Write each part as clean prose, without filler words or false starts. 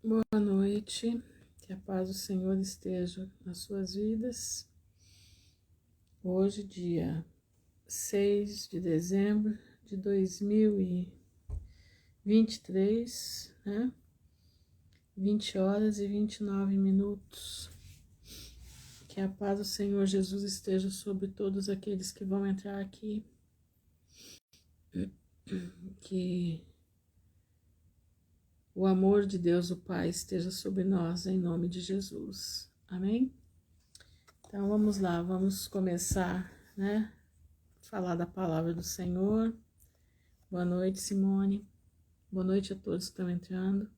Boa noite, que a paz do Senhor esteja nas suas vidas. Hoje, dia 6 de dezembro de 2023, né? 20 horas e 29 minutos. Que a paz do Senhor Jesus esteja sobre todos aqueles que vão entrar aqui. Que o amor de Deus, o Pai, esteja sobre nós, em nome de Jesus. Amém? Então, vamos lá, vamos começar, né? Falar da palavra do Senhor. Boa noite, Simone. Boa noite a todos que estão entrando.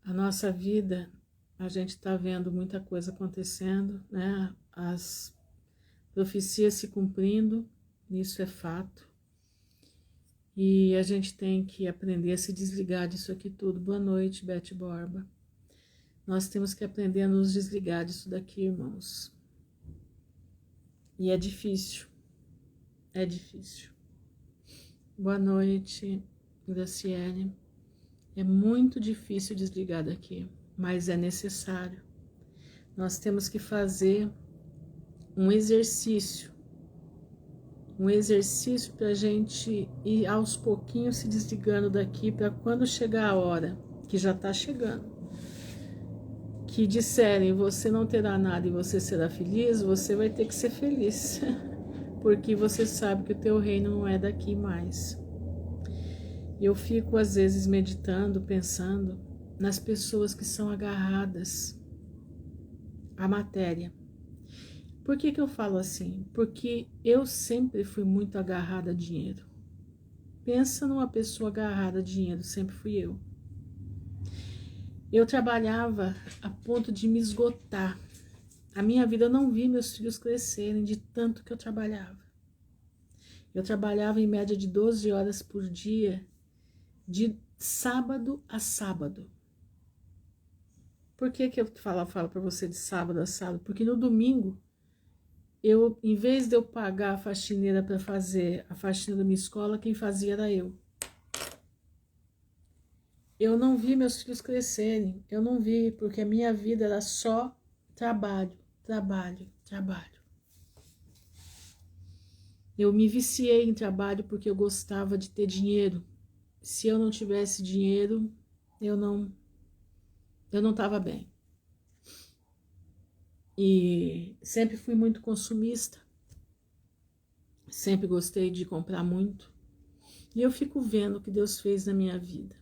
A nossa vida, a gente está vendo muita coisa acontecendo, né? As profecias se cumprindo, isso é fato. E a gente tem que aprender a se desligar disso aqui tudo. Boa noite, Beth Borba. Nós temos que aprender a nos desligar disso daqui, irmãos. E é difícil. É difícil. Boa noite, Graciele. É muito difícil desligar daqui, mas é necessário. Nós temos que fazer um exercício para a gente ir aos pouquinhos se desligando daqui, para quando chegar a hora, que já está chegando, que disserem você não terá nada e você será feliz, você vai ter que ser feliz, porque você sabe que o teu reino não é daqui mais. Eu fico às vezes meditando, pensando nas pessoas que são agarradas à matéria. Por que eu falo assim? Porque eu sempre fui muito agarrada a dinheiro. Pensa numa pessoa agarrada a dinheiro, sempre fui eu. Eu trabalhava a ponto de me esgotar. A minha vida, eu não vi meus filhos crescerem de tanto que eu trabalhava. Eu trabalhava em média de 12 horas por dia, de sábado a sábado. Por que eu falo para você de sábado a sábado? Porque no domingo, em vez de eu pagar a faxineira para fazer a faxina da minha escola, quem fazia era eu. Eu não vi meus filhos crescerem, eu não vi, porque a minha vida era só trabalho, trabalho, trabalho. Eu me viciei em trabalho porque eu gostava de ter dinheiro. Se eu não tivesse dinheiro, eu não estava bem. E sempre fui muito consumista. Sempre gostei de comprar muito. E eu fico vendo o que Deus fez na minha vida.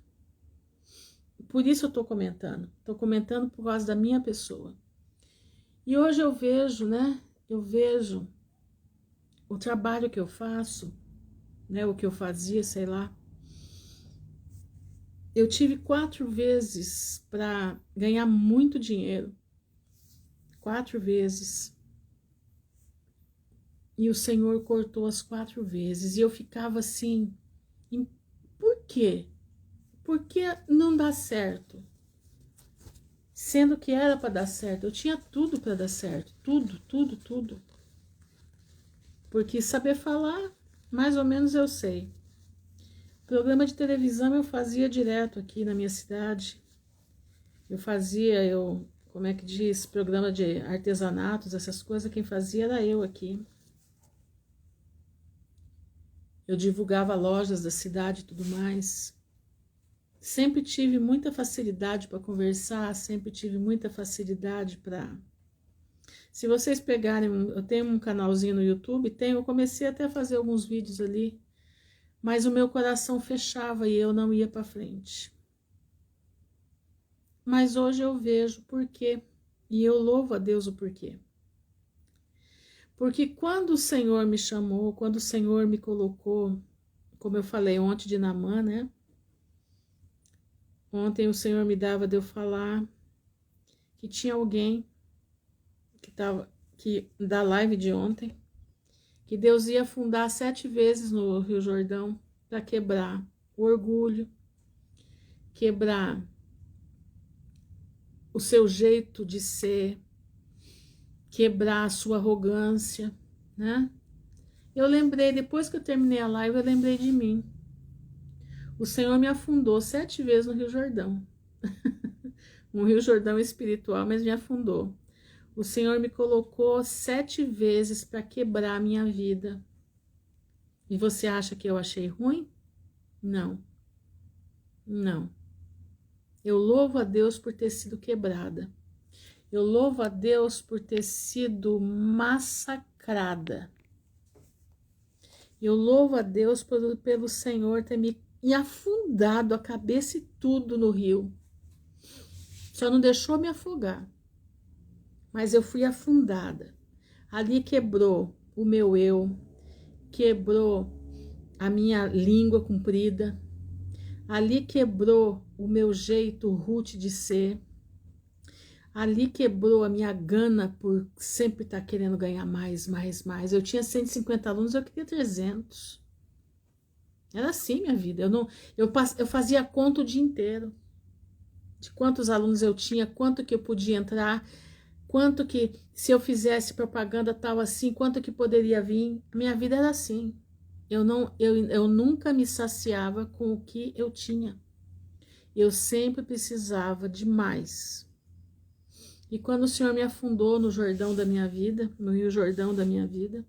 Por isso eu estou comentando. Estou comentando por causa da minha pessoa. E hoje eu vejo, né? Eu vejo o trabalho que eu faço, né? O que eu fazia, sei lá. Eu tive 4 vezes para ganhar muito dinheiro. 4 vezes. E o Senhor cortou as 4 vezes. E eu ficava assim, por quê? Por que não dá certo? Sendo que era para dar certo. Eu tinha tudo para dar certo. Tudo, tudo, tudo. Porque saber falar, mais ou menos eu sei. Programa de televisão eu fazia direto aqui na minha cidade. Como é que diz? Programa de artesanatos, essas coisas, quem fazia era eu aqui. Eu divulgava lojas da cidade e tudo mais. Sempre tive muita facilidade para conversar, sempre tive muita facilidade para... Se vocês pegarem, eu tenho um canalzinho no YouTube, eu comecei até a fazer alguns vídeos ali, mas o meu coração fechava e eu não ia para frente. Mas hoje eu vejo por quê, e eu louvo a Deus o porquê. Porque quando o Senhor me chamou, quando o Senhor me colocou, como eu falei ontem de Naamã, né? Ontem o Senhor me dava de eu falar que tinha alguém que da live de ontem, que Deus ia afundar 7 vezes no Rio Jordão para quebrar o orgulho, quebrar o seu jeito de ser, quebrar a sua arrogância, né? Eu lembrei, depois que eu terminei a live, eu lembrei de mim. O Senhor me afundou 7 vezes no Rio Jordão. Um Rio Jordão espiritual, mas me afundou. O Senhor me colocou 7 vezes para quebrar a minha vida. E você acha que eu achei ruim? Não. Não. Eu louvo a Deus por ter sido quebrada. Eu louvo a Deus por ter sido massacrada. Eu louvo a Deus pelo Senhor ter me afundado a cabeça e tudo no rio. Só não deixou me afogar. Mas eu fui afundada. Ali quebrou o meu eu, quebrou a minha língua comprida, ali quebrou o meu jeito Ruth de ser, ali quebrou a minha gana por sempre estar querendo ganhar mais, mais, mais. Eu tinha 150 alunos, eu queria 300. Era assim minha vida. Eu fazia conta o dia inteiro de quantos alunos eu tinha, quanto que eu podia entrar, quanto que, se eu fizesse propaganda tal assim, quanto que poderia vir. Minha vida era assim. Eu nunca me saciava com o que eu tinha. Eu sempre precisava de mais. E quando o Senhor me afundou no Jordão da minha vida, no Rio Jordão da minha vida,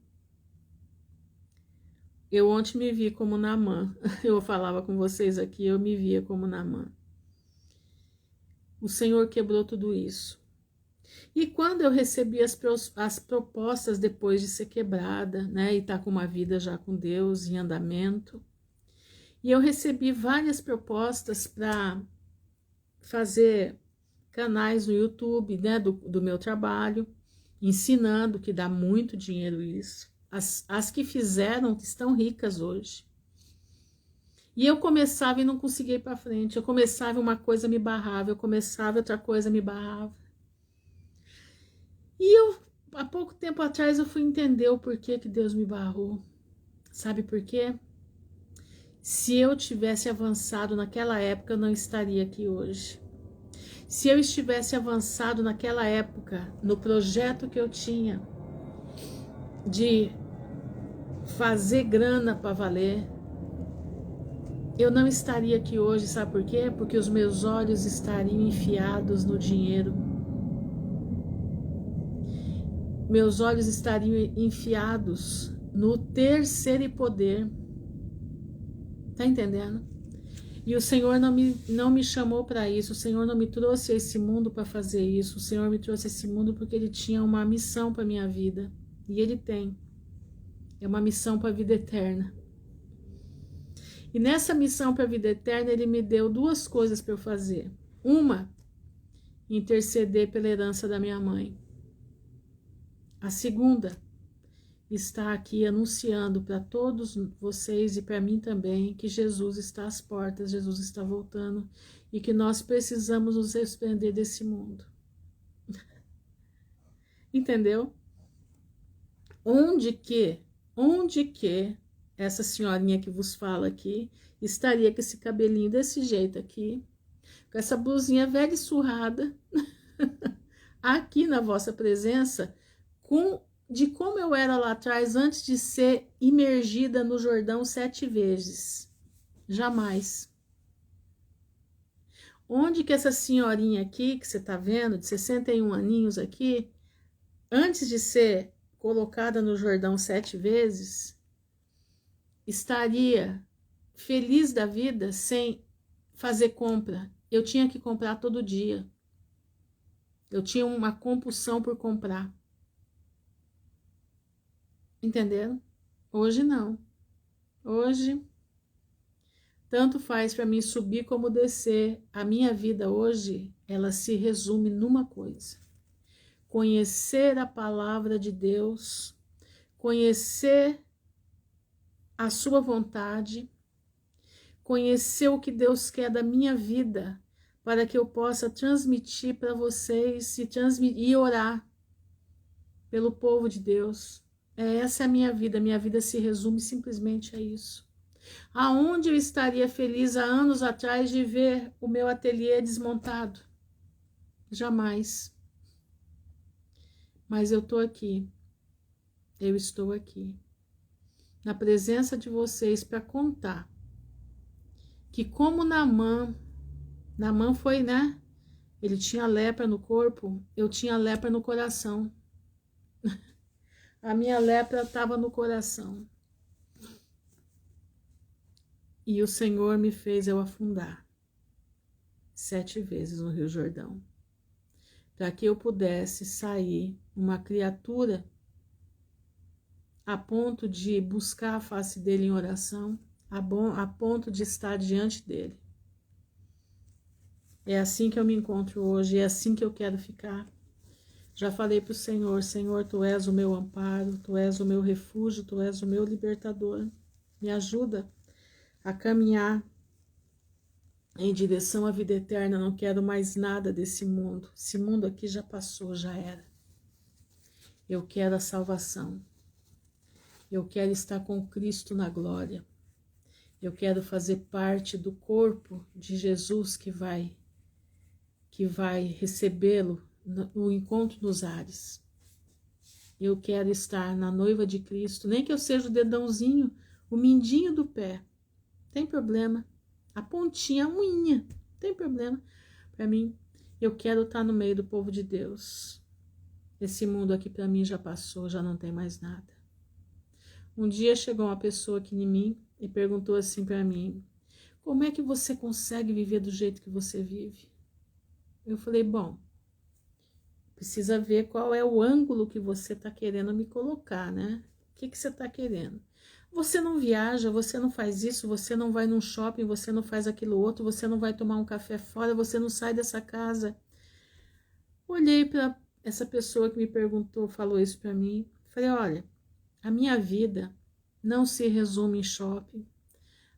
eu ontem me vi como Naamã. Eu falava com vocês aqui, eu me via como Naamã. O Senhor quebrou tudo isso. E quando eu recebi as propostas depois de ser quebrada, né, e estar com uma vida já com Deus em andamento, e eu recebi várias propostas para fazer canais no YouTube, né, do meu trabalho, ensinando, que dá muito dinheiro isso. As que fizeram estão ricas hoje. E eu começava e não conseguia ir para frente. Eu começava, uma coisa me barrava, eu começava, outra coisa me barrava. E há pouco tempo atrás, eu fui entender o porquê que Deus me barrou. Sabe por quê? Se eu tivesse avançado naquela época, eu não estaria aqui hoje. Se eu estivesse avançado naquela época, no projeto que eu tinha, de fazer grana para valer, eu não estaria aqui hoje, sabe por quê? Porque os meus olhos estariam enfiados no dinheiro. Meus olhos estariam enfiados no ter, ser e poder. Tá entendendo? E o Senhor não me chamou para isso. O Senhor não me trouxe a esse mundo para fazer isso. O Senhor me trouxe a esse mundo porque Ele tinha uma missão para minha vida. E Ele tem. É uma missão para a vida eterna. E nessa missão para a vida eterna, Ele me deu 2 coisas para eu fazer. Uma, interceder pela herança da minha mãe. A segunda, está aqui anunciando para todos vocês e para mim também que Jesus está às portas, Jesus está voltando e que nós precisamos nos desprender desse mundo. Entendeu? Onde que essa senhorinha que vos fala aqui estaria com esse cabelinho desse jeito aqui, com essa blusinha velha e surrada, aqui na vossa presença, de como eu era lá atrás, antes de ser imergida no Jordão 7 vezes. Jamais. Onde que essa senhorinha aqui, que você tá vendo, de 61 aninhos aqui, antes de ser colocada no Jordão 7 vezes, estaria feliz da vida sem fazer compra? Eu tinha que comprar todo dia. Eu tinha uma compulsão por comprar. Entenderam? Hoje não. Hoje, tanto faz para mim subir como descer. A minha vida hoje, ela se resume numa coisa: conhecer a palavra de Deus, conhecer a sua vontade, conhecer o que Deus quer da minha vida, para que eu possa transmitir para vocês e orar pelo povo de Deus. Essa é a minha vida se resume simplesmente a isso. Aonde eu estaria feliz há anos atrás de ver o meu ateliê desmontado? Jamais. Mas eu estou aqui. Eu estou aqui. Na presença de vocês para contar que como Naamã foi, né? Ele tinha lepra no corpo, eu tinha lepra no coração. A minha lepra estava no coração. E o Senhor me fez eu afundar 7 vezes no Rio Jordão, para que eu pudesse sair uma criatura a ponto de buscar a face dele em oração, a ponto de estar diante dele. É assim que eu me encontro hoje, é assim que eu quero ficar. Já falei para o Senhor, Senhor, Tu és o meu amparo, Tu és o meu refúgio, Tu és o meu libertador. Me ajuda a caminhar em direção à vida eterna. Não quero mais nada desse mundo. Esse mundo aqui já passou, já era. Eu quero a salvação. Eu quero estar com Cristo na glória. Eu quero fazer parte do corpo de Jesus que vai recebê-lo no encontro nos ares. Eu quero estar na noiva de Cristo, nem que eu seja o dedãozinho, o mindinho do pé. Tem problema. A pontinha, a unha, tem problema. Para mim, eu quero estar no meio do povo de Deus. Esse mundo aqui para mim já passou, já não tem mais nada. Um dia chegou uma pessoa aqui em mim e perguntou assim para mim: como é que você consegue viver do jeito que você vive? Eu falei, bom, precisa ver qual é o ângulo que você está querendo me colocar, né? O que você está querendo? Você não viaja, você não faz isso, você não vai num shopping, você não faz aquilo outro, você não vai tomar um café fora, você não sai dessa casa. Olhei para essa pessoa que me perguntou, falou isso para mim. Falei, olha, a minha vida não se resume em shopping,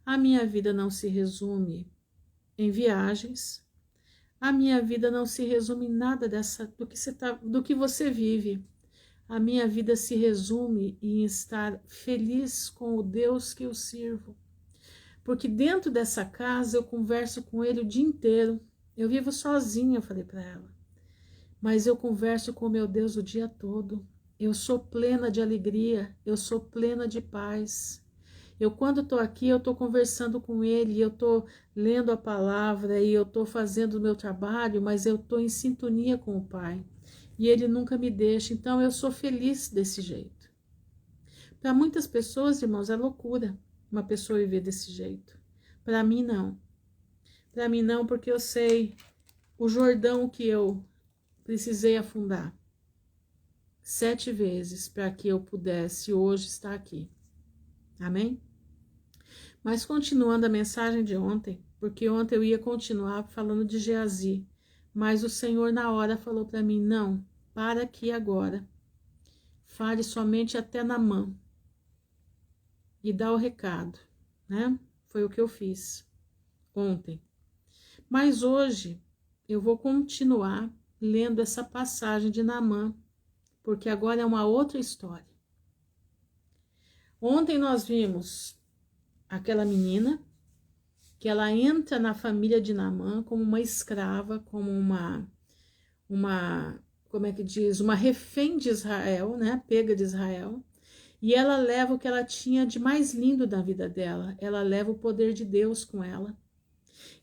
a minha vida não se resume em viagens, a minha vida não se resume em nada do que você vive. A minha vida se resume em estar feliz com o Deus que eu sirvo. Porque dentro dessa casa eu converso com Ele o dia inteiro. Eu vivo sozinha, eu falei para ela. Mas eu converso com o meu Deus o dia todo. Eu sou plena de alegria, eu sou plena de paz. Eu, quando estou aqui, eu estou conversando com Ele, eu estou lendo a palavra e eu estou fazendo o meu trabalho, mas eu estou em sintonia com o Pai. E Ele nunca me deixa, então eu sou feliz desse jeito. Para muitas pessoas, irmãos, é loucura uma pessoa viver desse jeito. Para mim, não. Para mim, não, porque eu sei o Jordão que eu precisei afundar 7 vezes para que eu pudesse hoje estar aqui. Amém? Mas continuando a mensagem de ontem, porque ontem eu ia continuar falando de Geazi, mas o Senhor na hora falou para mim, não, para aqui agora, fale somente até Naamã e dá o recado, né? Foi o que eu fiz ontem. Mas hoje eu vou continuar lendo essa passagem de Naamã, porque agora é uma outra história. Ontem nós vimos aquela menina que ela entra na família de Naamã como uma escrava, como uma como é que diz, uma refém de Israel, né, pega de Israel, e ela leva o que ela tinha de mais lindo na vida dela, ela leva o poder de Deus com ela.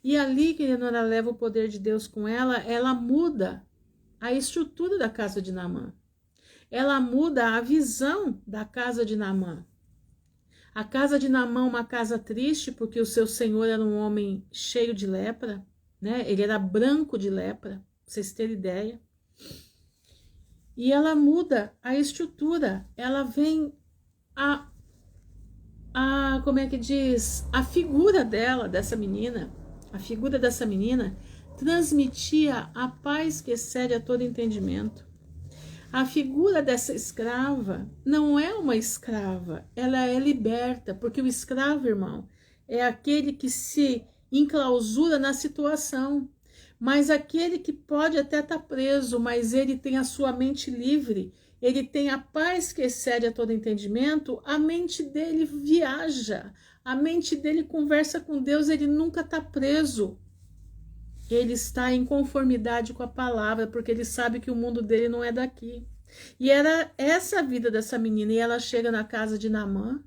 E ali, querendo, ela leva o poder de Deus com ela, ela muda a estrutura da casa de Naamã. Ela muda a visão da casa de Naamã. A casa de Naamã, uma casa triste, porque o seu senhor era um homem cheio de lepra, né? Ele era branco de lepra, pra vocês terem ideia. E ela muda a estrutura, ela vem como é que diz? A figura dela, dessa menina, a figura dessa menina transmitia a paz que excede a todo entendimento. A figura dessa escrava não é uma escrava, ela é liberta, porque o escravo, irmão, é aquele que se enclausura na situação, mas aquele que pode até estar preso, mas ele tem a sua mente livre, ele tem a paz que excede a todo entendimento, a mente dele viaja, a mente dele conversa com Deus, ele nunca está preso. Ele está em conformidade com a palavra, porque ele sabe que o mundo dele não é daqui. E era essa a vida dessa menina, e ela chega na casa de Naamã,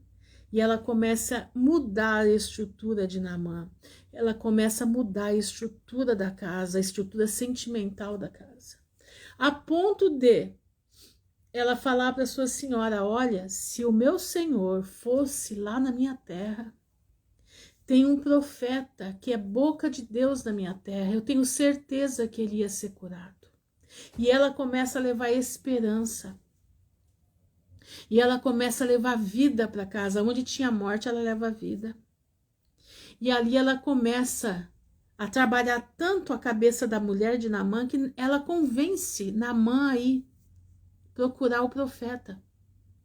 E ela começa a mudar a estrutura de Naamã. Ela começa a mudar a estrutura da casa, a estrutura sentimental da casa. A ponto de ela falar para sua senhora, olha, se o meu senhor fosse lá na minha terra, tem um profeta que é boca de Deus na minha terra, eu tenho certeza que ele ia ser curado. E ela começa a levar esperança. E ela começa a levar vida para casa. Onde tinha morte, ela leva vida. E ali ela começa a trabalhar tanto a cabeça da mulher de Naamã que ela convence Naamã a ir procurar o profeta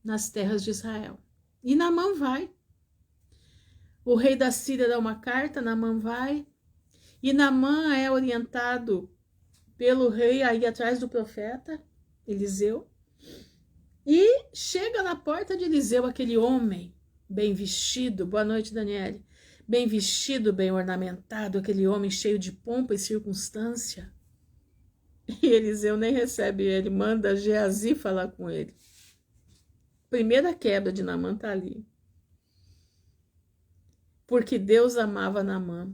nas terras de Israel. E Naamã vai. O rei da Síria dá uma carta, Naamã vai. E Naamã é orientado pelo rei a ir atrás do profeta Eliseu. E chega na porta de Eliseu aquele homem bem vestido. Boa noite, Daniele. Bem vestido, bem ornamentado, aquele homem cheio de pompa e circunstância. E Eliseu nem recebe ele, manda Geazi falar com ele. Primeira quebra de Naamã tá ali. Porque Deus amava Naamã.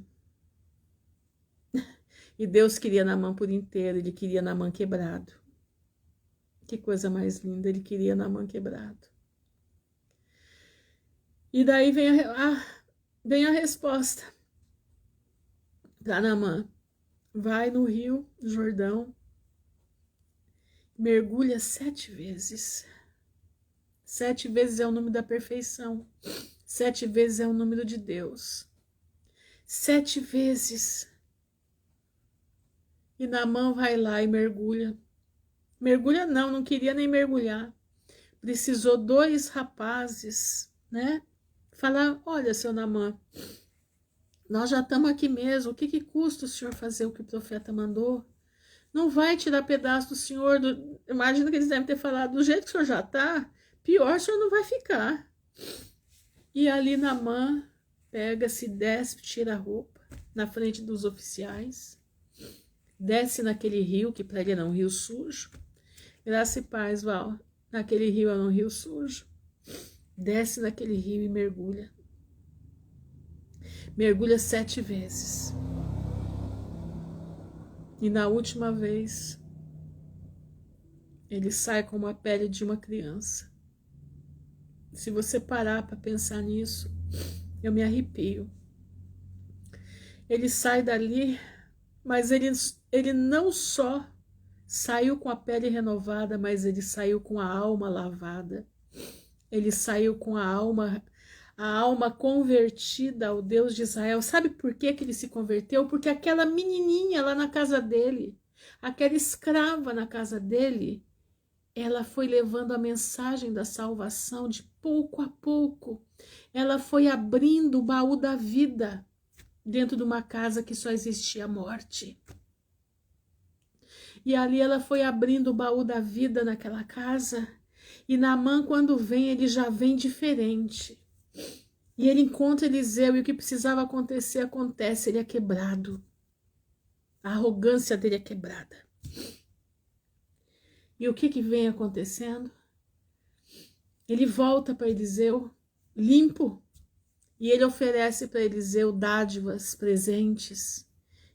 E Deus queria Naamã por inteiro, ele queria Naamã quebrado. Que coisa mais linda, ele queria Naamã quebrado. E daí vem a resposta para Naamã. Vai no rio Jordão, mergulha 7 vezes. 7 vezes é o número da perfeição. 7 vezes é o número de Deus. 7 vezes. E Naamã vai lá e mergulha. Mergulha não queria nem mergulhar. Precisou 2 rapazes, né? Falar, olha, seu Naamã, nós já estamos aqui mesmo, o que custa o senhor fazer o que o profeta mandou? Não vai tirar pedaço do senhor, imagina que eles devem ter falado, do jeito que o senhor já está, pior o senhor não vai ficar. E ali Naamã pega, se despe, tira a roupa, na frente dos oficiais, desce naquele rio, que para ele era um rio sujo. Graça e paz, Val, naquele rio era um rio sujo. Desce naquele rio e mergulha. Mergulha 7 vezes. E na última vez, ele sai com a pele de uma criança. Se você parar para pensar nisso, eu me arrepio. Ele sai dali, mas ele não só saiu com a pele renovada, mas ele saiu com a alma lavada. Ele saiu com a alma convertida ao Deus de Israel. Sabe por que ele se converteu? Porque aquela menininha lá na casa dele, aquela escrava na casa dele, ela foi levando a mensagem da salvação de pouco a pouco. Ela foi abrindo o baú da vida dentro de uma casa que só existia morte. E ali ela foi abrindo o baú da vida naquela casa. E Naamã, quando vem, ele já vem diferente. E ele encontra Eliseu e o que precisava acontecer, acontece. Ele é quebrado. A arrogância dele é quebrada. E o que vem acontecendo? Ele volta para Eliseu limpo. E ele oferece para Eliseu dádivas, presentes.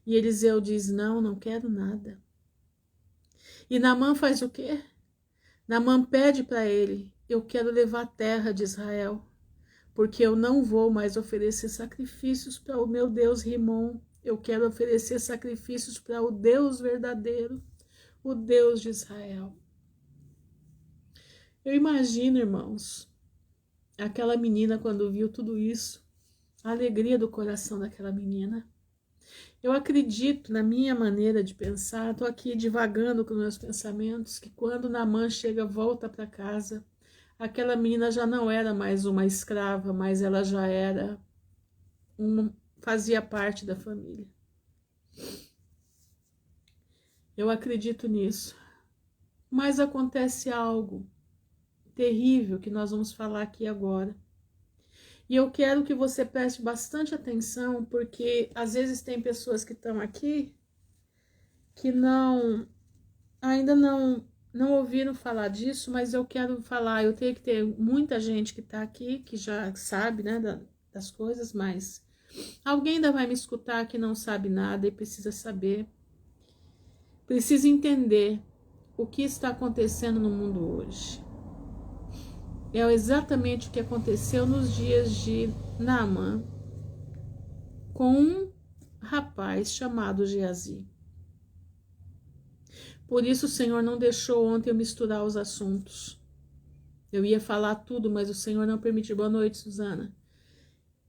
E Eliseu diz, não quero nada. E Naamã faz o quê? Naamã pede para ele, eu quero levar a terra de Israel, porque eu não vou mais oferecer sacrifícios para o meu Deus Rimon, eu quero oferecer sacrifícios para o Deus verdadeiro, o Deus de Israel. Eu imagino, irmãos, aquela menina quando viu tudo isso, a alegria do coração daquela menina. Eu acredito, na minha maneira de pensar, estou aqui divagando com meus pensamentos, que quando Naamã volta para casa, aquela menina já não era mais uma escrava, mas ela já era fazia parte da família. Eu acredito nisso. Mas acontece algo terrível que nós vamos falar aqui agora. E eu quero que você preste bastante atenção, porque às vezes tem pessoas que estão aqui que ainda não ouviram falar disso, mas eu quero falar. Eu tenho que ter muita gente que está aqui, que já sabe, né, das coisas, mas alguém ainda vai me escutar que não sabe nada e precisa saber. Precisa entender o que está acontecendo no mundo hoje. É exatamente o que aconteceu nos dias de Naamã com um rapaz chamado Geazi. Por isso o Senhor não deixou ontem eu misturar os assuntos. Eu ia falar tudo, mas o Senhor não permitiu. Boa noite, Suzana.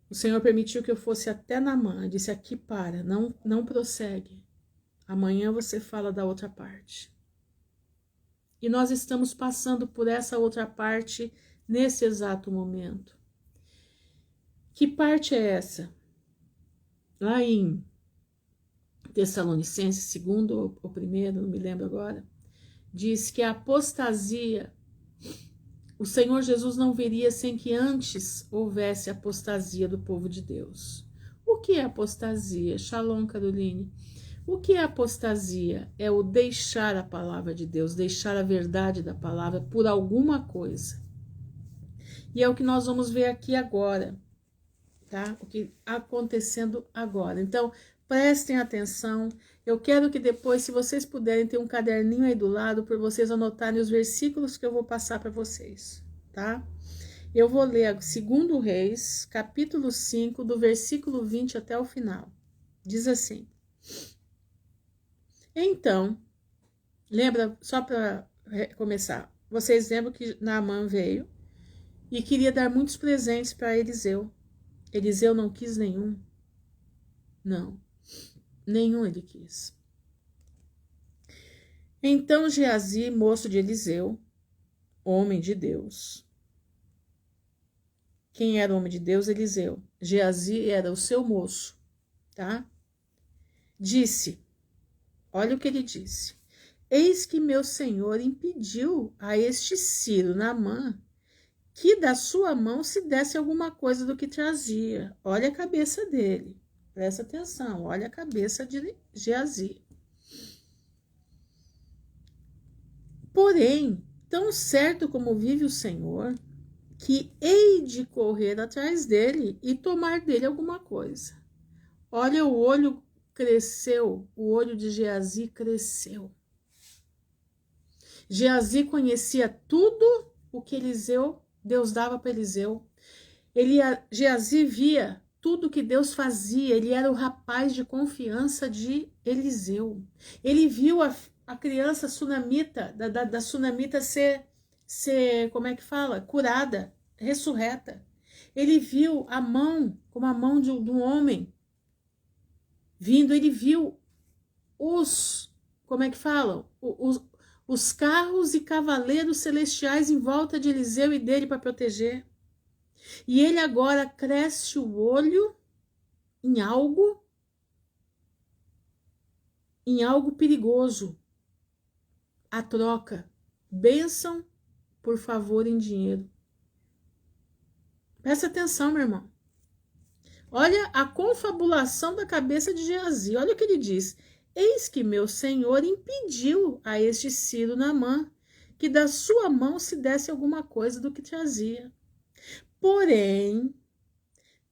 O Senhor permitiu que eu fosse até Naamã. Disse, aqui para, não prossegue. Amanhã você fala da outra parte. E nós estamos passando por essa outra parte nesse exato momento. Que parte é essa? Lá em Tessalonicenses, segundo ou primeiro, não me lembro agora, diz que a apostasia, o Senhor Jesus não viria sem que antes houvesse apostasia do povo de Deus. O que é apostasia? Shalom, Caroline. O que é apostasia? É o deixar a palavra de Deus, deixar a verdade da palavra por alguma coisa. E é o que nós vamos ver aqui agora, tá? O que acontecendo agora. Então, prestem atenção. Eu quero que depois, se vocês puderem, ter um caderninho aí do lado para vocês anotarem os versículos que eu vou passar para vocês, tá? Eu vou ler 2 Reis, capítulo 5, do versículo 20 até o final. Diz assim. Então, lembra, só para começar, vocês lembram que Naamã veio e queria dar muitos presentes para Eliseu. Eliseu não quis nenhum. Não, nenhum ele quis. Então Geazi, moço de Eliseu, homem de Deus. Quem era o homem de Deus? Eliseu. Geazi era o seu moço, tá? Disse, olha o que ele disse. Eis que meu senhor impediu a este Ciro Naamã que da sua mão se desse alguma coisa do que trazia. Olha a cabeça dele. Presta atenção, olha a cabeça de Geazi. Porém, tão certo como vive o Senhor, que hei de correr atrás dele e tomar dele alguma coisa. Olha, o olho cresceu, o olho de Geazi cresceu. Geazi conhecia tudo o que Deus dava para Eliseu. Geazi via tudo que Deus fazia, ele era o rapaz de confiança de Eliseu. Ele viu a criança sunamita, da sunamita ser, como é que fala? Curada, ressurreta. Ele viu a mão, como a mão de um homem vindo, ele viu como é que falam? Os carros e cavaleiros celestiais em volta de Eliseu e dele para proteger. E ele agora cresce o olho em algo perigoso. A troca, bênção por favor em dinheiro. Presta atenção, meu irmão. Olha a confabulação da cabeça de Geazi. Olha o que ele diz. Eis que meu senhor impediu a este Ciro Naamã que da sua mão se desse alguma coisa do que trazia. Porém,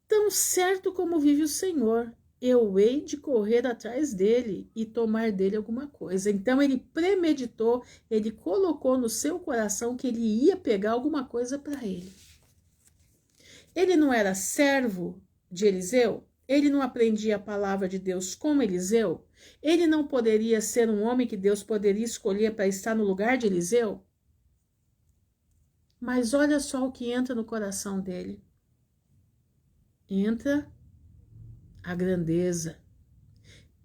tão certo como vive o Senhor, eu hei de correr atrás dele e tomar dele alguma coisa. Então ele premeditou, ele colocou no seu coração que ele ia pegar alguma coisa para ele. Ele não era servo de Eliseu? Ele não aprendia a palavra de Deus como Eliseu? Ele não poderia ser um homem que Deus poderia escolher para estar no lugar de Eliseu? Mas olha só o que entra no coração dele. Entra a grandeza,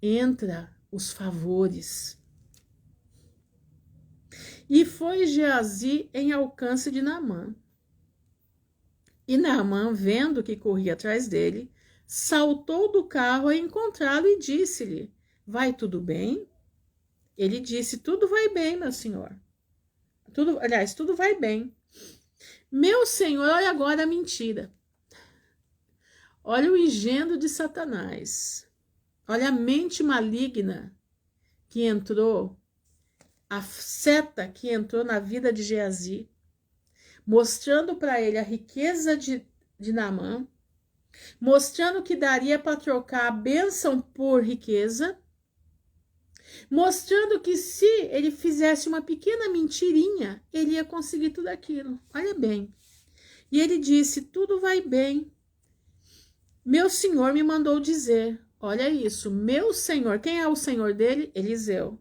entra os favores. E foi Geazi em alcance de Naamã. E Naamã, vendo que corria atrás dele, saltou do carro a encontrá-lo e disse-lhe, vai tudo bem? Ele disse, tudo vai bem, meu senhor. Tudo vai bem. Meu senhor, olha agora a mentira. Olha o engenho de Satanás. Olha a mente maligna que entrou a seta que entrou na vida de Geazi, mostrando para ele a riqueza de Naamã, mostrando que daria para trocar a bênção por riqueza, mostrando que se ele fizesse uma pequena mentirinha, ele ia conseguir tudo aquilo. Olha bem. E ele disse, tudo vai bem. Meu senhor me mandou dizer, olha isso, meu senhor, quem é o senhor dele? Eliseu.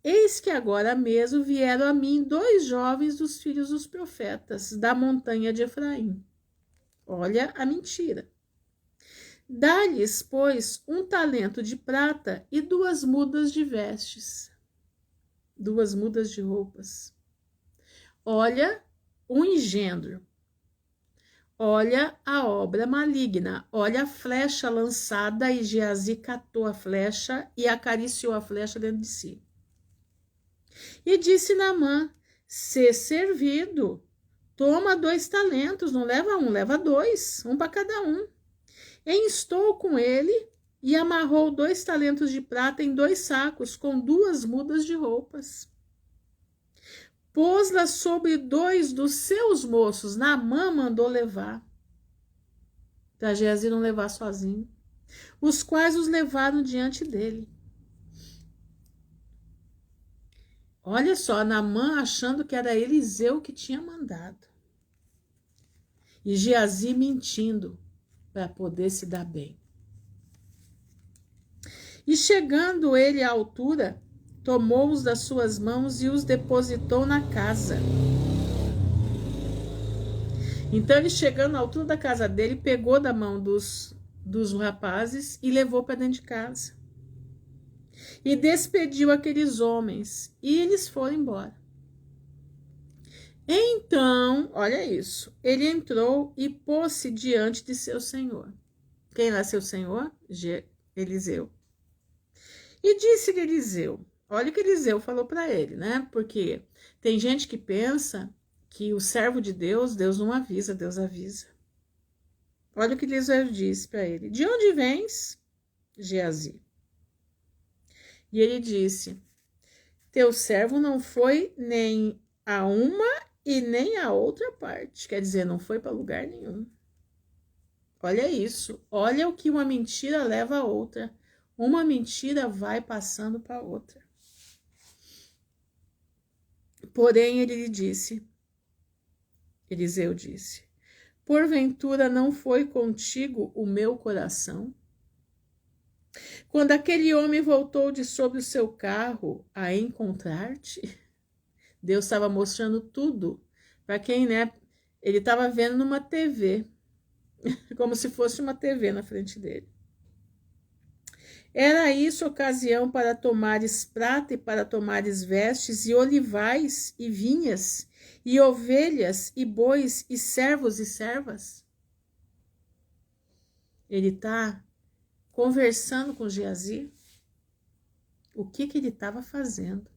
Eis que agora mesmo vieram a mim 2 jovens dos filhos dos profetas, da montanha de Efraim. Olha a mentira. Dá-lhes, pois, 1 talento de prata e 2 mudas de vestes. 2 mudas de roupas. Olha o engendro. Olha a obra maligna. Olha a flecha lançada e Geazi catou a flecha e acariciou a flecha dentro de si. E disse Naamã, sê servido, toma 2 talentos, não leva 1, leva 2, 1 para cada um. E instou com ele e amarrou 2 talentos de prata em 2 sacos, com 2 mudas de roupas. Pôs-las sobre 2 dos seus moços, Naamã mandou levar, para Geazi não levar sozinho, os quais os levaram diante dele. Olha só, Naamã achando que era Eliseu que tinha mandado. E Geazi mentindo para poder se dar bem. E chegando ele à altura, tomou-os das suas mãos e os depositou na casa. Então ele chegando à altura da casa dele, pegou da mão dos rapazes e levou para dentro de casa. E despediu aqueles homens, e eles foram embora. Então, olha isso, ele entrou e pôs-se diante de seu senhor. Quem era seu senhor? Eliseu. E disse-lhe Eliseu, olha o que Eliseu falou para ele, né? Porque tem gente que pensa que o servo de Deus, Deus não avisa, Deus avisa. Olha o que Eliseu disse para ele, de onde vens, Geazi? E ele disse, teu servo não foi nem a uma e nem a outra parte. Quer dizer, não foi para lugar nenhum. Olha isso. Olha o que uma mentira leva a outra. Uma mentira vai passando para outra. Porém, ele lhe disse, Eliseu disse, porventura não foi contigo o meu coração? Quando aquele homem voltou de sobre o seu carro a encontrar-te, Deus estava mostrando tudo para quem, né? Ele estava vendo numa TV, como se fosse uma TV na frente dele. Era isso ocasião para tomares prata e para tomares vestes e olivais e vinhas e ovelhas e bois e servos e servas? Ele está conversando com Geazi, o que ele estava fazendo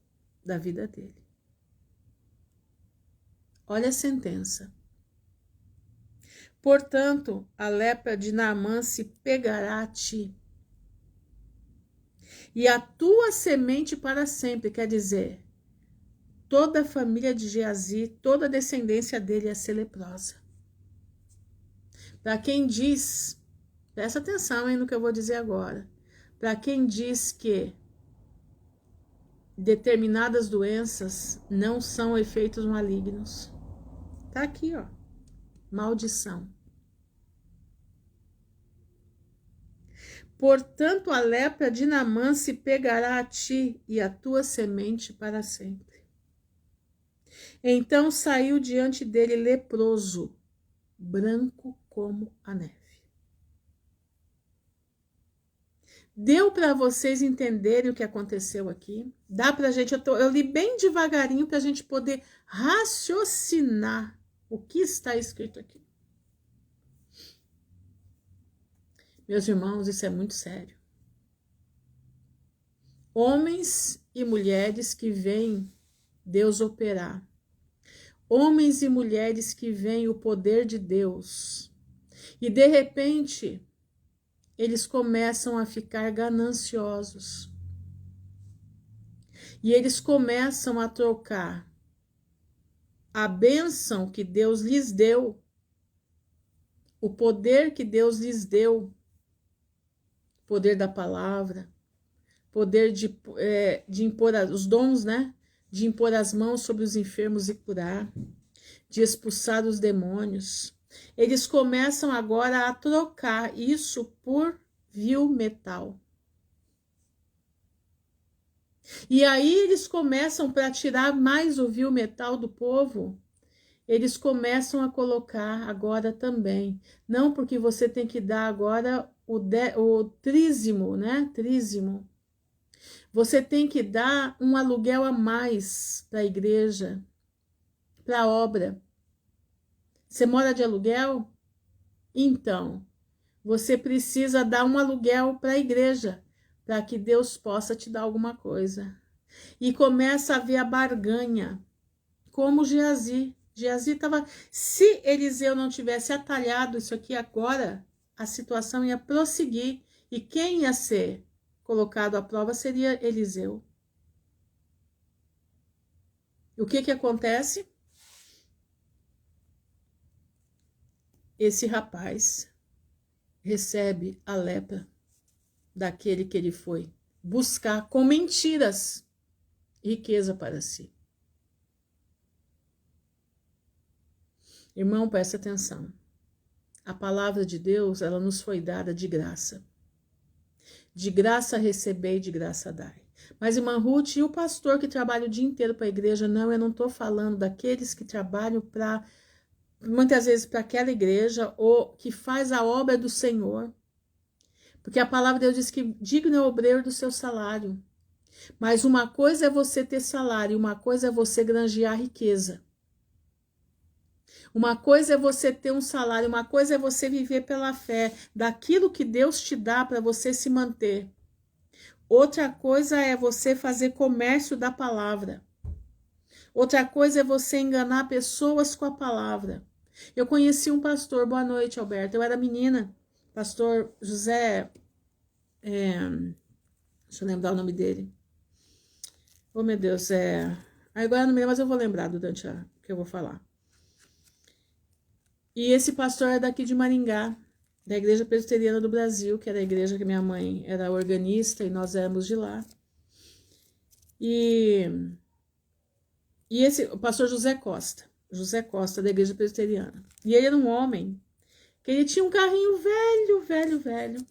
da vida dele. Olha a sentença. Portanto, a lepra de Naamã se pegará a ti, e a tua semente para sempre, quer dizer, toda a família de Geazi, toda a descendência dele ia ser leprosa. Para quem diz, presta atenção no que eu vou dizer agora, para quem diz que determinadas doenças não são efeitos malignos, tá aqui, ó, maldição. Portanto, a lepra de Naamã se pegará a ti e a tua semente para sempre. Então saiu diante dele leproso, branco como a neve. Deu para vocês entenderem o que aconteceu aqui? Dá para a gente, eu li bem devagarinho para a gente poder raciocinar o que está escrito aqui. Meus irmãos, isso é muito sério. Homens e mulheres que veem Deus operar. Homens e mulheres que veem o poder de Deus. E de repente, eles começam a ficar gananciosos. E eles começam a trocar a bênção que Deus lhes deu, o poder que Deus lhes deu, poder da palavra, poder de impor os dons, né? De impor as mãos sobre os enfermos e curar, de expulsar os demônios. Eles começam agora a trocar isso por vil metal. E aí eles começam, para tirar mais o vil metal do povo, eles começam a colocar agora também. Não porque você tem que dar agora o trízimo, né? Trízimo. Você tem que dar um aluguel a mais para a igreja, para a obra. Você mora de aluguel? Então, você precisa dar um aluguel para a igreja, para que Deus possa te dar alguma coisa. E começa a ver a barganha, como Geazi. Geazi estava... Se Eliseu não tivesse atalhado isso aqui agora, a situação ia prosseguir. E quem ia ser colocado à prova seria Eliseu. O que acontece? Esse rapaz recebe a lepra daquele que ele foi buscar com mentiras riqueza para si. Irmão, presta atenção. A palavra de Deus, ela nos foi dada de graça. De graça recebei, de graça dai. Mas, irmã Ruth, e o pastor que trabalha o dia inteiro para a igreja? Não, eu não estou falando daqueles que trabalham muitas vezes para aquela igreja, ou que faz a obra do Senhor. Porque a palavra de Deus diz que digno é o obreiro do seu salário. Mas uma coisa é você ter salário, uma coisa é você granjear riqueza. Uma coisa é você ter um salário, uma coisa é você viver pela fé, daquilo que Deus te dá para você se manter. Outra coisa é você fazer comércio da palavra. Outra coisa é você enganar pessoas com a palavra. Eu conheci um pastor, boa noite, Alberto, eu era menina, pastor José, deixa eu lembrar o nome dele. Oh, meu Deus, agora eu não me lembro, mas eu vou lembrar durante o que eu vou falar. E esse pastor é daqui de Maringá, da Igreja Presbiteriana do Brasil, que era a igreja que minha mãe era organista e nós éramos de lá. E o pastor José Costa, da Igreja Presbiteriana. E ele era um homem que ele tinha um carrinho velho.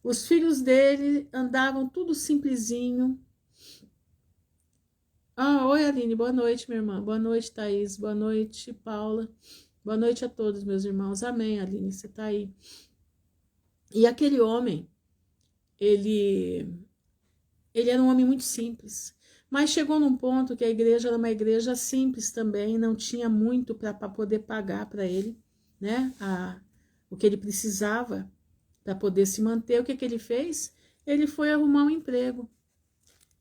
Os filhos dele andavam tudo simplesinho. Oi, Aline, boa noite, minha irmã. Boa noite, Thaís. Boa noite, Paula. Boa noite a todos, meus irmãos. Amém, Aline, você tá aí. E aquele homem, ele era um homem muito simples. Mas chegou num ponto que a igreja era uma igreja simples também, não tinha muito para poder pagar para ele, né? O que ele precisava para poder se manter. O que ele fez? Ele foi arrumar um emprego.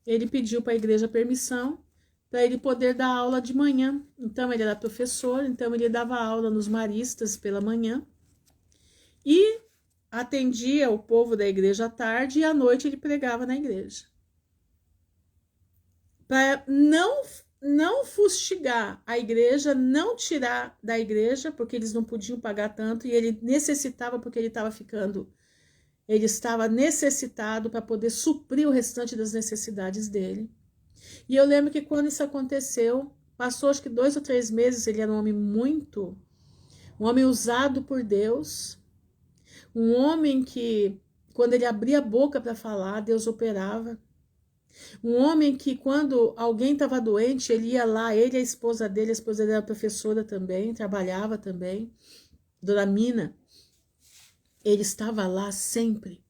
Ele pediu para a igreja permissão para ele poder dar aula de manhã. Então, ele era professor, então ele dava aula nos maristas pela manhã e atendia o povo da igreja à tarde e à noite ele pregava na igreja. Para não fustigar a igreja, não tirar da igreja, porque eles não podiam pagar tanto e ele necessitava, porque ele estava necessitado para poder suprir o restante das necessidades dele. E eu lembro que quando isso aconteceu, passou acho que 2 ou 3 meses, ele era um homem usado por Deus, um homem que, quando ele abria a boca para falar, Deus operava. Um homem que, quando alguém estava doente, ele ia lá, ele e a esposa dele era professora também, trabalhava também, Dona Mina. Ele estava lá sempre,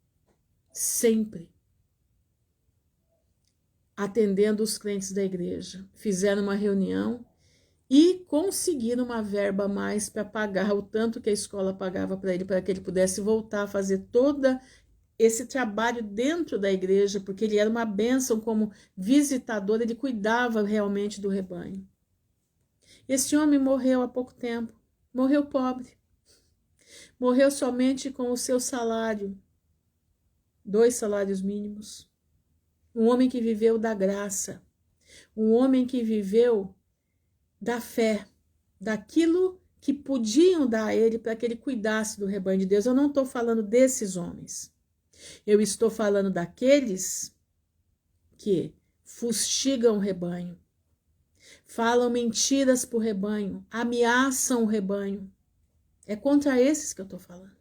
atendendo os crentes da igreja. Fizeram uma reunião e conseguiram uma verba a mais para pagar o tanto que a escola pagava para ele, para que ele pudesse voltar a fazer toda esse trabalho dentro da igreja, porque ele era uma bênção como visitador, ele cuidava realmente do rebanho. Esse homem morreu há pouco tempo, morreu pobre, morreu somente com o seu salário, 2 salários mínimos. um homem que viveu da graça, um homem que viveu da fé, daquilo que podiam dar a ele para que ele cuidasse do rebanho de Deus. Eu não estou falando desses homens. Eu estou falando daqueles que fustigam o rebanho, falam mentiras para o rebanho, ameaçam o rebanho. É contra esses que eu estou falando.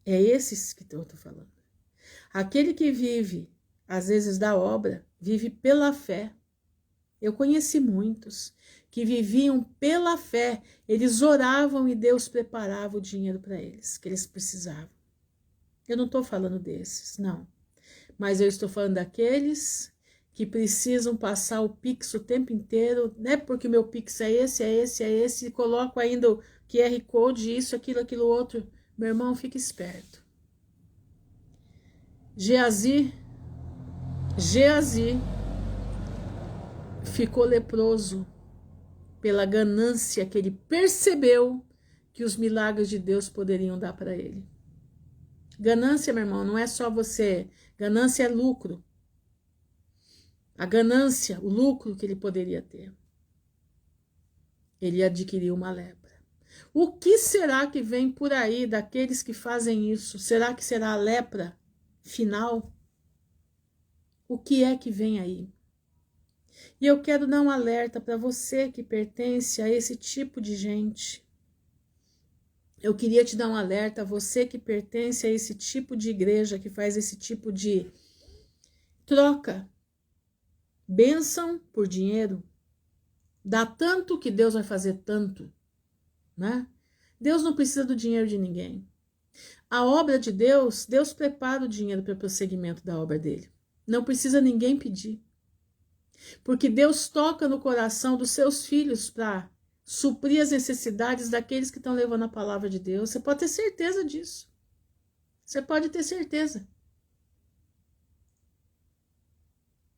É esses que eu estou falando. Aquele que vive, às vezes, da obra, vive pela fé. Eu conheci muitos que viviam pela fé. Eles oravam e Deus preparava o dinheiro para eles, que eles precisavam. Eu não estou falando desses, não. Mas eu estou falando daqueles que precisam passar o Pix o tempo inteiro, né? Porque o meu Pix é esse, e coloco ainda o QR Code, isso, aquilo outro. Meu irmão, fique esperto. Geazi ficou leproso pela ganância que ele percebeu que os milagres de Deus poderiam dar para ele. Ganância, meu irmão, não é só você. Ganância é lucro. A ganância, o lucro que ele poderia ter. Ele adquiriu uma lepra. O que será que vem por aí daqueles que fazem isso? Será que será a lepra final? O que é que vem aí? E eu quero dar um alerta para você que pertence a esse tipo de gente. Eu queria te dar um alerta a você que pertence a esse tipo de igreja, que faz esse tipo de troca. Bênção por dinheiro. Dá tanto que Deus vai fazer tanto, né? Deus não precisa do dinheiro de ninguém. A obra de Deus, Deus prepara o dinheiro para o prosseguimento da obra dele. Não precisa ninguém pedir. Porque Deus toca no coração dos seus filhos para suprir as necessidades daqueles que estão levando a palavra de Deus. Você pode ter certeza disso. Você pode ter certeza.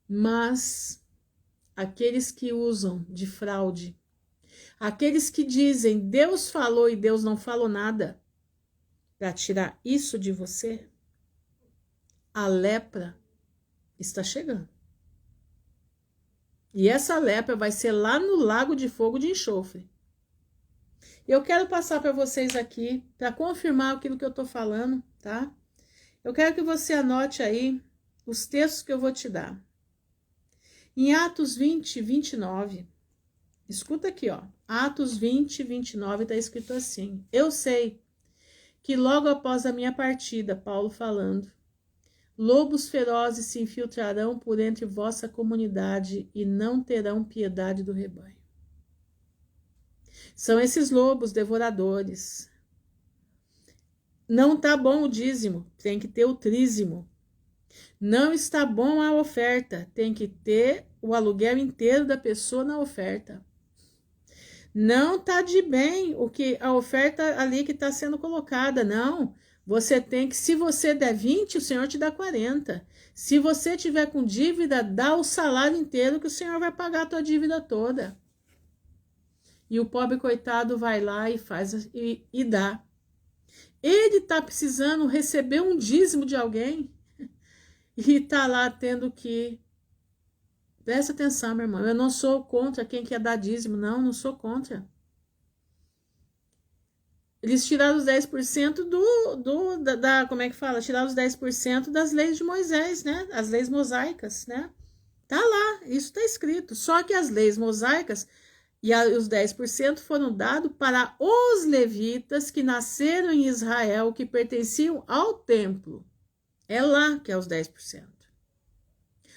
Mas aqueles que usam de fraude, aqueles que dizem Deus falou e Deus não falou nada, para tirar isso de você, a lepra está chegando. E essa lepra vai ser lá no lago de fogo de enxofre. Eu quero passar para vocês aqui, para confirmar aquilo que eu estou falando, tá? Eu quero que você anote aí os textos que eu vou te dar. Em Atos 20, 29, escuta aqui, ó. Atos 20, 29 está escrito assim: eu sei que logo após a minha partida, Paulo falando, lobos ferozes se infiltrarão por entre vossa comunidade e não terão piedade do rebanho. São esses lobos devoradores. Não está bom o dízimo, tem que ter o trízimo. Não está bom a oferta, tem que ter o aluguel inteiro da pessoa na oferta. Não está de bem a oferta ali que está sendo colocada, não. Você tem que, se você der 20, o Senhor te dá 40. Se você tiver com dívida, dá o salário inteiro que o Senhor vai pagar a tua dívida toda. E o pobre coitado vai lá e faz e dá. Ele está precisando receber um dízimo de alguém e está lá tendo que... Presta atenção, meu irmão. Eu não sou contra quem quer dar dízimo, não sou contra. Eles tiraram os 10% como é que fala? Tiraram os 10% das leis de Moisés, né? As leis mosaicas, né? Tá lá, isso tá escrito. Só que as leis mosaicas e os 10% foram dados para os levitas que nasceram em Israel, que pertenciam ao templo. É lá que é os 10%.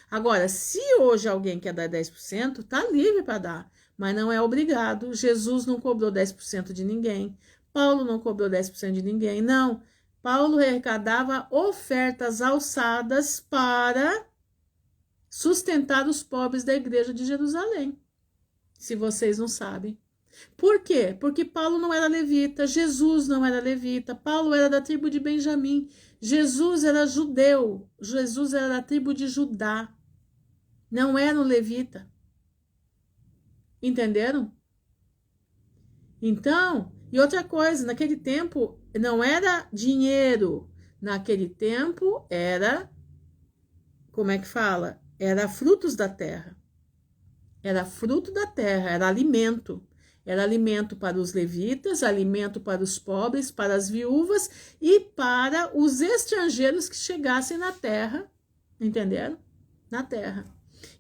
Agora, se hoje alguém quer dar 10%, tá livre para dar, mas não é obrigado. Jesus não cobrou 10% de ninguém. Paulo não cobrou 10% de ninguém, não. Paulo arrecadava ofertas alçadas para sustentar os pobres da igreja de Jerusalém. Se vocês não sabem. Por quê? Porque Paulo não era levita, Jesus não era levita, Paulo era da tribo de Benjamim, Jesus era judeu, Jesus era da tribo de Judá, não era um levita. Entenderam? Então, e outra coisa, naquele tempo não era dinheiro, naquele tempo era como é que fala? Era frutos da terra. Era fruto da terra, era alimento. Era alimento para os levitas, alimento para os pobres, para as viúvas e para os estrangeiros que chegassem na terra, entenderam? Na terra.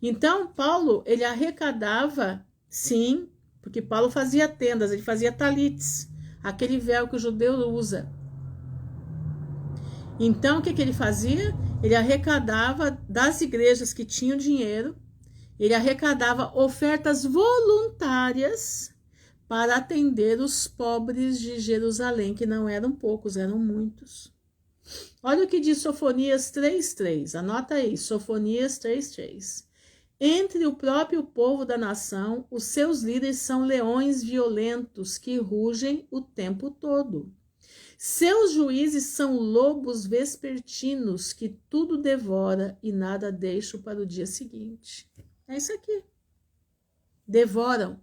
Então, Paulo, ele arrecadava, sim, porque Paulo fazia tendas, ele fazia talites, aquele véu que o judeu usa. Então, o que ele fazia? Ele arrecadava das igrejas que tinham dinheiro, ele arrecadava ofertas voluntárias para atender os pobres de Jerusalém, que não eram poucos, eram muitos. Olha o que diz Sofonias 3:3, anota aí, Sofonias 3:3. Entre o próprio povo da nação, os seus líderes são leões violentos que rugem o tempo todo. Seus juízes são lobos vespertinos que tudo devora e nada deixam para o dia seguinte. É isso aqui. Devoram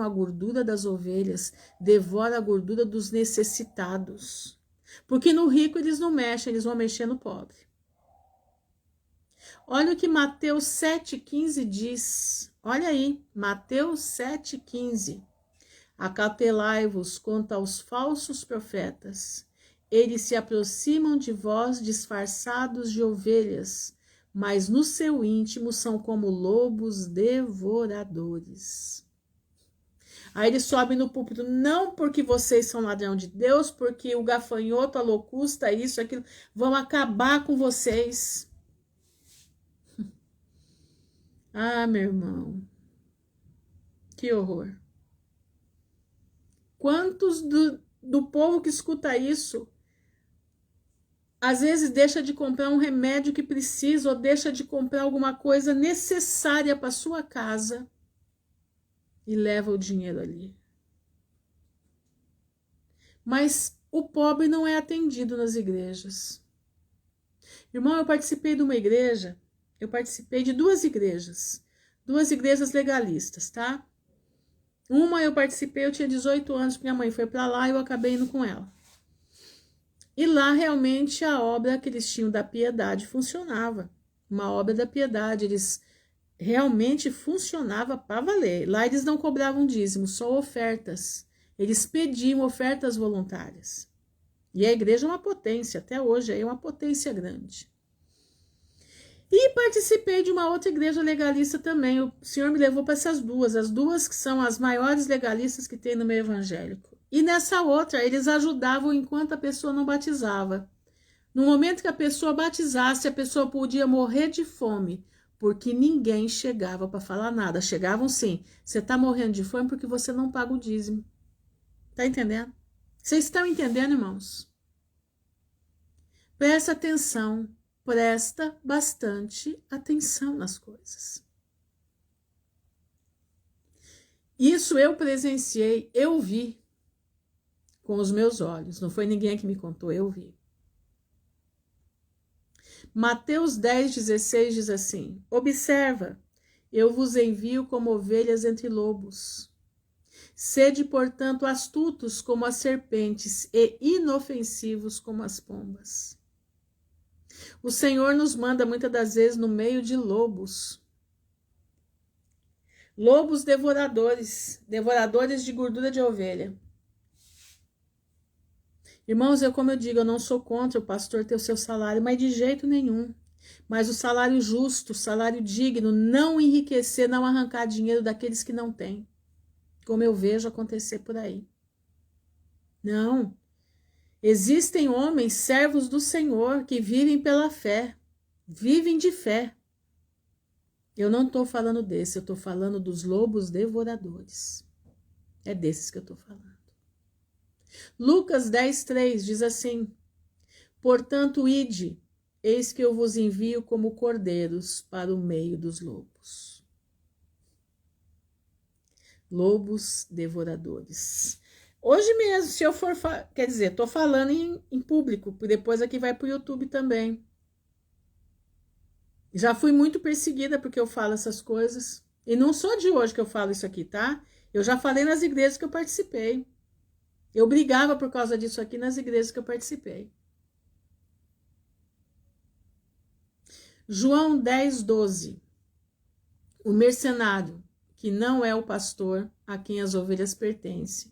a gordura das ovelhas, devoram a gordura dos necessitados. Porque no rico eles não mexem, eles vão mexer no pobre. Olha o que Mateus 7,15 diz. Olha aí, Mateus 7,15. Acautelai-vos contra os falsos profetas. Eles se aproximam de vós disfarçados de ovelhas, mas no seu íntimo são como lobos devoradores. Aí ele sobe no púlpito, não porque vocês são ladrão de Deus, porque o gafanhoto, a locusta, isso, aquilo, vão acabar com vocês. Ah, meu irmão, que horror. Quantos do povo que escuta isso, às vezes deixa de comprar um remédio que precisa, ou deixa de comprar alguma coisa necessária para sua casa, e leva o dinheiro ali. Mas o pobre não é atendido nas igrejas. Irmão, eu participei de uma igreja, eu participei de duas igrejas legalistas, tá? Uma eu participei, eu tinha 18 anos, minha mãe foi para lá e eu acabei indo com ela. E lá realmente a obra que eles tinham da piedade funcionava. Uma obra da piedade, eles realmente funcionava para valer. Lá eles não cobravam dízimo, só ofertas. Eles pediam ofertas voluntárias. E a igreja é uma potência, até hoje é uma potência grande. E participei de uma outra igreja legalista também. O Senhor me levou para essas duas, as duas que são as maiores legalistas que tem no meio evangélico. E nessa outra, eles ajudavam enquanto a pessoa não batizava. No momento que a pessoa batizasse, a pessoa podia morrer de fome, porque ninguém chegava para falar nada. Chegavam sim, você está morrendo de fome porque você não paga o dízimo. Tá entendendo? Vocês estão entendendo, irmãos? Presta atenção, presta bastante atenção nas coisas. Isso eu presenciei, eu vi com os meus olhos. Não foi ninguém que me contou, eu vi. Mateus 10,16 diz assim: observa, eu vos envio como ovelhas entre lobos. Sede, portanto, astutos como as serpentes e inofensivos como as pombas. O Senhor nos manda muitas das vezes no meio de lobos. Lobos devoradores, devoradores de gordura de ovelha. Irmãos, como eu digo, eu não sou contra o pastor ter o seu salário, mas de jeito nenhum. Mas o salário justo, o salário digno, não enriquecer, não arrancar dinheiro daqueles que não têm. Como eu vejo acontecer por aí. Não. Existem homens, servos do Senhor, que vivem pela fé. Vivem de fé. Eu não estou falando desse, eu estou falando dos lobos devoradores. É desses que eu estou falando. Lucas 10,3 diz assim: portanto, ide, eis que eu vos envio como cordeiros para o meio dos lobos. Lobos devoradores. Hoje mesmo, se eu for, quer dizer, estou falando em público, depois aqui vai para o YouTube também. Já fui muito perseguida porque eu falo essas coisas. E não sou de hoje que eu falo isso aqui, tá? Eu já falei nas igrejas que eu participei. Eu brigava por causa disso aqui nas igrejas que eu participei. João 10, 12. O mercenário, que não é o pastor a quem as ovelhas pertencem,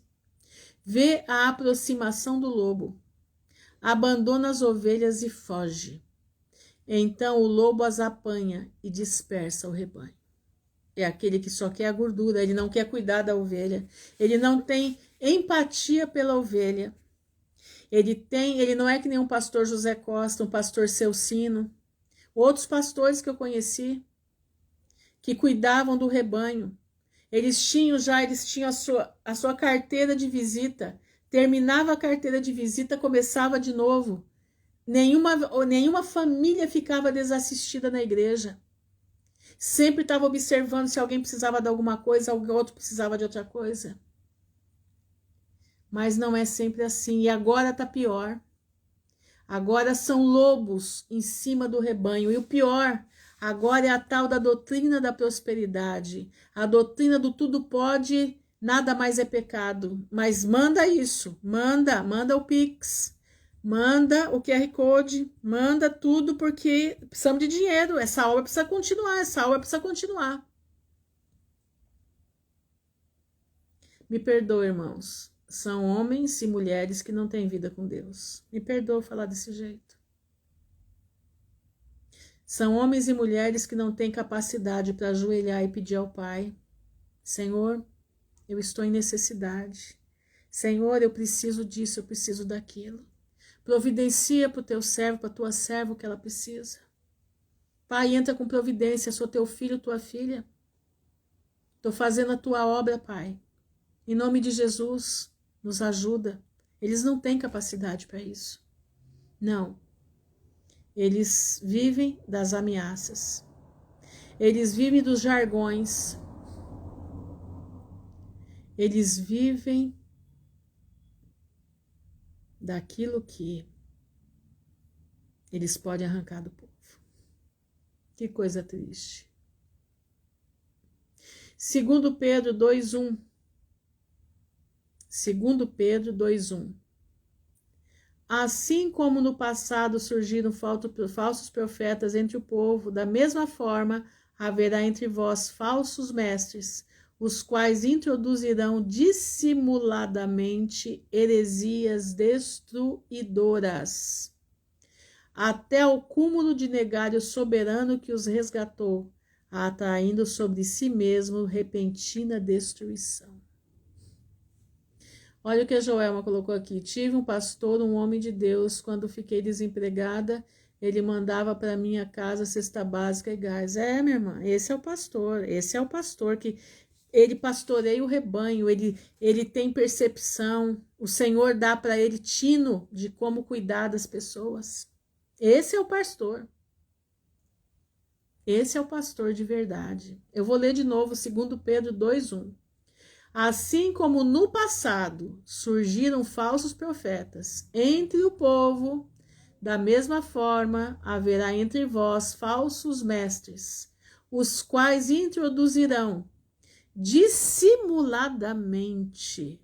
vê a aproximação do lobo, abandona as ovelhas e foge. Então o lobo as apanha e dispersa o rebanho. É aquele que só quer a gordura, ele não quer cuidar da ovelha, ele não tem empatia pela ovelha. Ele não é que nem um pastor José Costa, um pastor Celcino, outros pastores que eu conheci, que cuidavam do rebanho. Eles tinham a sua carteira de visita, terminava a carteira de visita, começava de novo. Nenhuma família ficava desassistida na igreja. Sempre estava observando se alguém precisava de alguma coisa, algum outro precisava de outra coisa. Mas não é sempre assim, e agora está pior. Agora são lobos em cima do rebanho, e o pior, agora é a tal da doutrina da prosperidade, a doutrina do tudo pode, nada mais é pecado. Mas manda isso, manda o Pix, manda o QR Code, manda tudo, porque precisamos de dinheiro, essa obra precisa continuar, Me perdoa, irmãos. São homens e mulheres que não têm vida com Deus. Me perdoa falar desse jeito. São homens e mulheres que não têm capacidade para ajoelhar e pedir ao Pai: Senhor, eu estou em necessidade. Senhor, eu preciso disso, eu preciso daquilo. Providencia para o teu servo, para a tua serva o que ela precisa. Pai, entra com providência, sou teu filho, tua filha. Estou fazendo a tua obra, Pai. Em nome de Jesus, nos ajuda. Eles não têm capacidade para isso. Não. Eles vivem das ameaças. Eles vivem dos jargões. Eles vivem daquilo que eles podem arrancar do povo. Que coisa triste. 2 Pedro 2:1. 2 Pedro 2:1. Assim como no passado surgiram falsos profetas entre o povo, da mesma forma haverá entre vós falsos mestres, os quais introduzirão dissimuladamente heresias destruidoras, até o cúmulo de negar o soberano que os resgatou, atraindo sobre si mesmo repentina destruição. Olha o que a Joelma colocou aqui. Tive um pastor, um homem de Deus, quando fiquei desempregada, ele mandava para minha casa cesta básica e gás. Minha irmã, esse é o pastor que ele pastoreia o rebanho, ele tem percepção, o Senhor dá para ele tino de como cuidar das pessoas. Esse é o pastor. Esse é o pastor de verdade. Eu vou ler de novo 2 Pedro 2:1. Assim como no passado surgiram falsos profetas entre o povo, da mesma forma haverá entre vós falsos mestres, os quais introduzirão dissimuladamente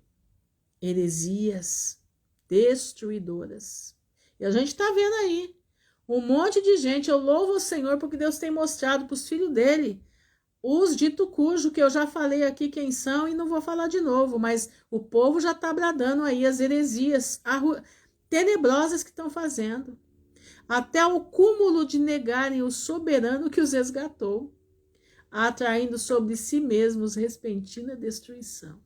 heresias destruidoras. E a gente está vendo aí um monte de gente. Eu louvo o Senhor porque Deus tem mostrado para os filhos dele os dito cujo, que eu já falei aqui quem são e não vou falar de novo, mas o povo já está bradando aí as heresias tenebrosas que estão fazendo, até o cúmulo de negarem o soberano que os resgatou, atraindo sobre si mesmos repentina destruição.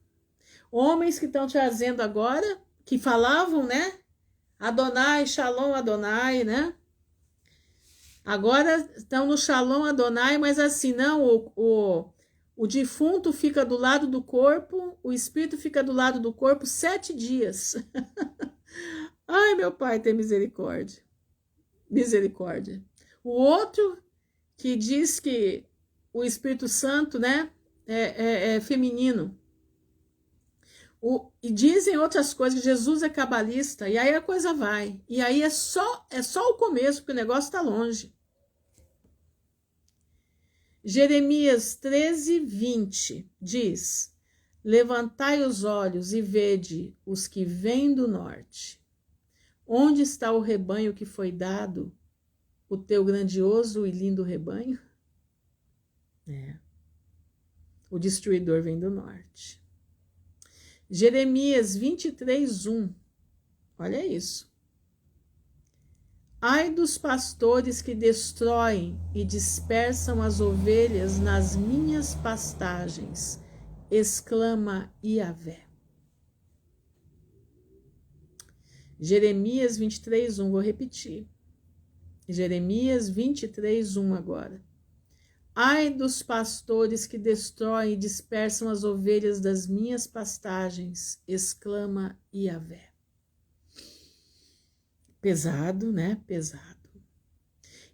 Homens que estão trazendo agora, que falavam, né? Adonai, Shalom Adonai, né? Agora estão no Shalom Adonai, mas assim, não, o defunto fica do lado do corpo, o espírito fica do lado do corpo 7 dias. Ai, meu Pai, tem misericórdia. Misericórdia. O outro que diz que o Espírito Santo, né, é feminino. E dizem outras coisas, que Jesus é cabalista, e aí a coisa vai. E aí é só o começo, porque o negócio está longe. Jeremias 13:20 diz: levantai os olhos e vede os que vêm do norte. Onde está o rebanho que foi dado o teu grandioso e lindo rebanho? O destruidor vem do norte. Jeremias 23:1. Olha isso. Ai dos pastores que destroem e dispersam as ovelhas nas minhas pastagens, exclama Iavé. Jeremias 23:1, vou repetir. Jeremias 23:1 agora. Ai dos pastores que destroem e dispersam as ovelhas das minhas pastagens, exclama Iavé. Pesado, né? Pesado.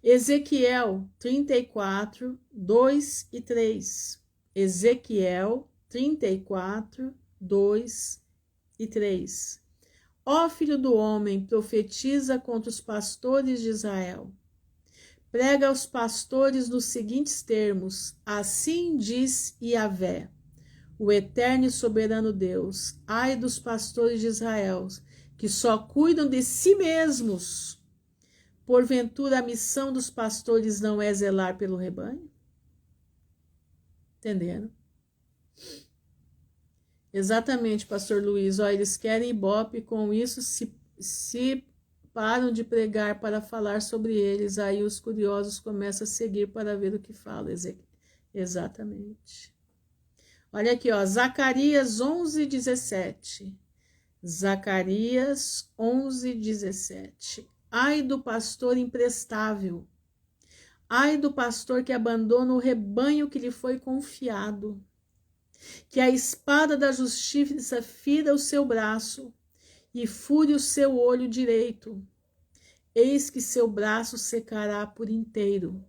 Ezequiel 34, 2 e 3. Ezequiel 34, 2 e 3. Ó filho do homem, profetiza contra os pastores de Israel. Prega aos pastores nos seguintes termos: assim diz Iavé, o eterno e soberano Deus, ai dos pastores de Israel, que só cuidam de si mesmos. Porventura a missão dos pastores não é zelar pelo rebanho? Entenderam? Exatamente, pastor Luiz. Ó, eles querem ibope, com isso se param de pregar para falar sobre eles, aí os curiosos começam a seguir para ver o que fala. Exatamente. Olha aqui, ó, Zacarias 11:17. Zacarias 11:17. Ai do pastor imprestável. Ai do pastor que abandona o rebanho que lhe foi confiado. Que a espada da justiça fira o seu braço e fure o seu olho direito. Eis que seu braço secará por inteiro,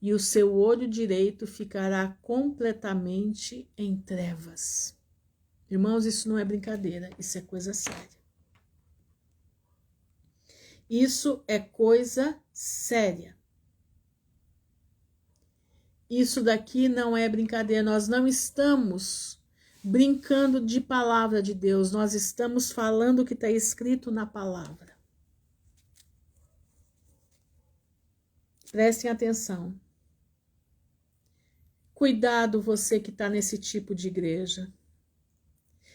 e o seu olho direito ficará completamente em trevas. Irmãos, isso não é brincadeira, isso é coisa séria. Isso é coisa séria. Isso daqui não é brincadeira, nós não estamos brincando de palavra de Deus, nós estamos falando o que está escrito na palavra. Prestem atenção. Cuidado você que está nesse tipo de igreja.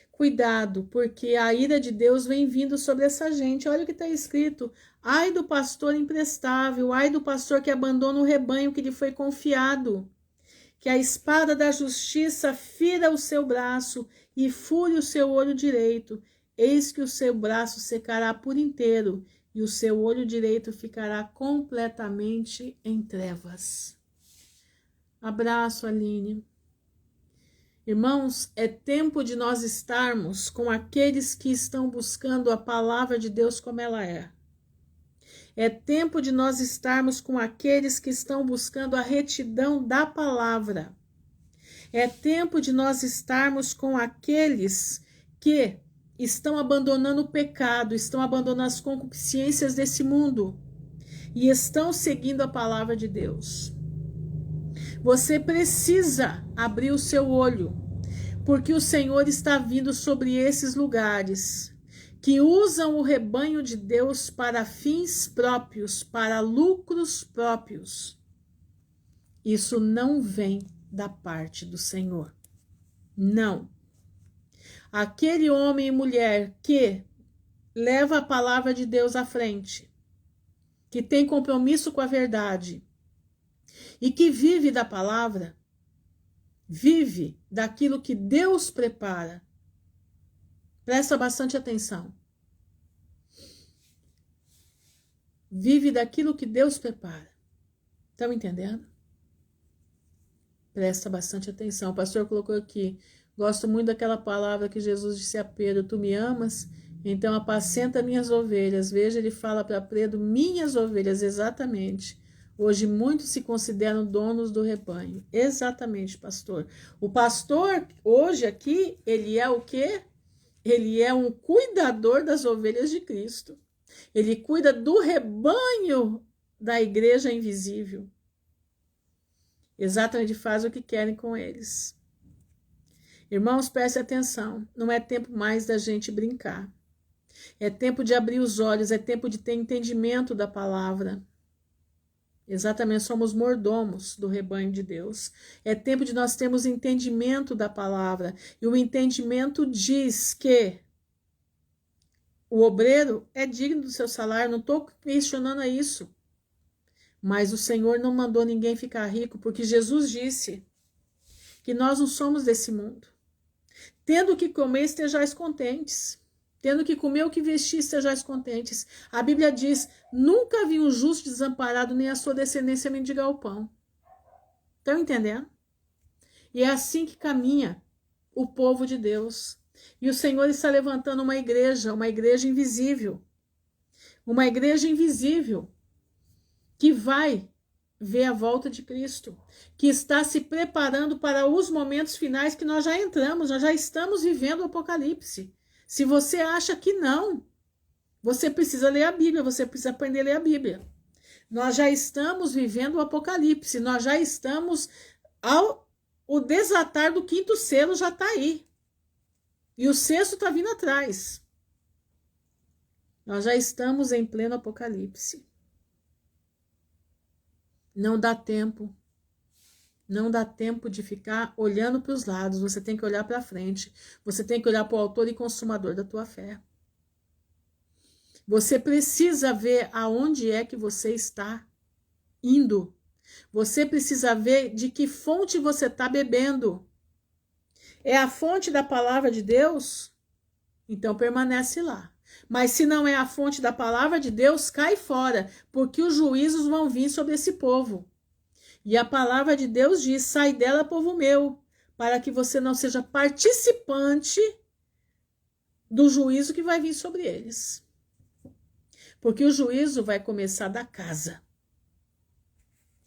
Cuidado, porque a ira de Deus vem vindo sobre essa gente. Olha o que está escrito. Ai do pastor imprestável, ai do pastor que abandona o rebanho que lhe foi confiado. Que a espada da justiça fira o seu braço e fure o seu olho direito. Eis que o seu braço secará por inteiro e o seu olho direito ficará completamente em trevas. Abraço, Aline. Irmãos, é tempo de nós estarmos com aqueles que estão buscando a palavra de Deus como ela é. É tempo de nós estarmos com aqueles que estão buscando a retidão da palavra. É tempo de nós estarmos com aqueles que estão abandonando o pecado, estão abandonando as concupiscências desse mundo e estão seguindo a palavra de Deus. Você precisa abrir o seu olho, porque o Senhor está vindo sobre esses lugares que usam o rebanho de Deus para fins próprios, para lucros próprios. Isso não vem da parte do Senhor. Não. Aquele homem e mulher que leva a palavra de Deus à frente, que tem compromisso com a verdade e que vive da palavra, vive daquilo que Deus prepara. Presta bastante atenção. Vive daquilo que Deus prepara. Estão entendendo? Presta bastante atenção. O pastor colocou aqui, gosto muito daquela palavra que Jesus disse a Pedro, tu me amas? Então apacenta minhas ovelhas. Veja, ele fala para Pedro, minhas ovelhas, exatamente. Hoje muitos se consideram donos do rebanho. Exatamente, pastor. O pastor, hoje aqui, ele é o quê? Ele é um cuidador das ovelhas de Cristo. Ele cuida do rebanho da igreja invisível. Exatamente, faz o que querem com eles. Irmãos, prestem atenção. Não é tempo mais da gente brincar. É tempo de abrir os olhos, é tempo de ter entendimento da palavra. Exatamente, somos mordomos do rebanho de Deus. É tempo de nós termos entendimento da palavra. E o entendimento diz que o obreiro é digno do seu salário. Não estou questionando isso. Mas o Senhor não mandou ninguém ficar rico, porque Jesus disse que nós não somos desse mundo. Tendo o que comer, estejais contentes. Tendo que comer o que vestir, estejais contentes. A Bíblia diz, nunca vi um justo desamparado, nem a sua descendência mendigar o pão. Estão entendendo? E é assim que caminha o povo de Deus. E o Senhor está levantando uma igreja invisível. Uma igreja invisível que vai ver a volta de Cristo, que está se preparando para os momentos finais que nós já entramos, nós já estamos vivendo o Apocalipse. Se você acha que não, você precisa ler a Bíblia, você precisa aprender a ler a Bíblia. Nós já estamos vivendo o Apocalipse, nós já estamos o desatar do 5º selo já está aí. E o 6º está vindo atrás. Nós já estamos em pleno Apocalipse. Não dá tempo. Não dá tempo de ficar olhando para os lados. Você tem que olhar para frente. Você tem que olhar para o autor e consumador da tua fé. Você precisa ver aonde é que você está indo. Você precisa ver de que fonte você está bebendo. É a fonte da palavra de Deus? Então permanece lá. Mas se não é a fonte da palavra de Deus, cai fora, porque os juízos vão vir sobre esse povo. E a palavra de Deus diz, sai dela, povo meu, para que você não seja participante do juízo que vai vir sobre eles. Porque o juízo vai começar da casa.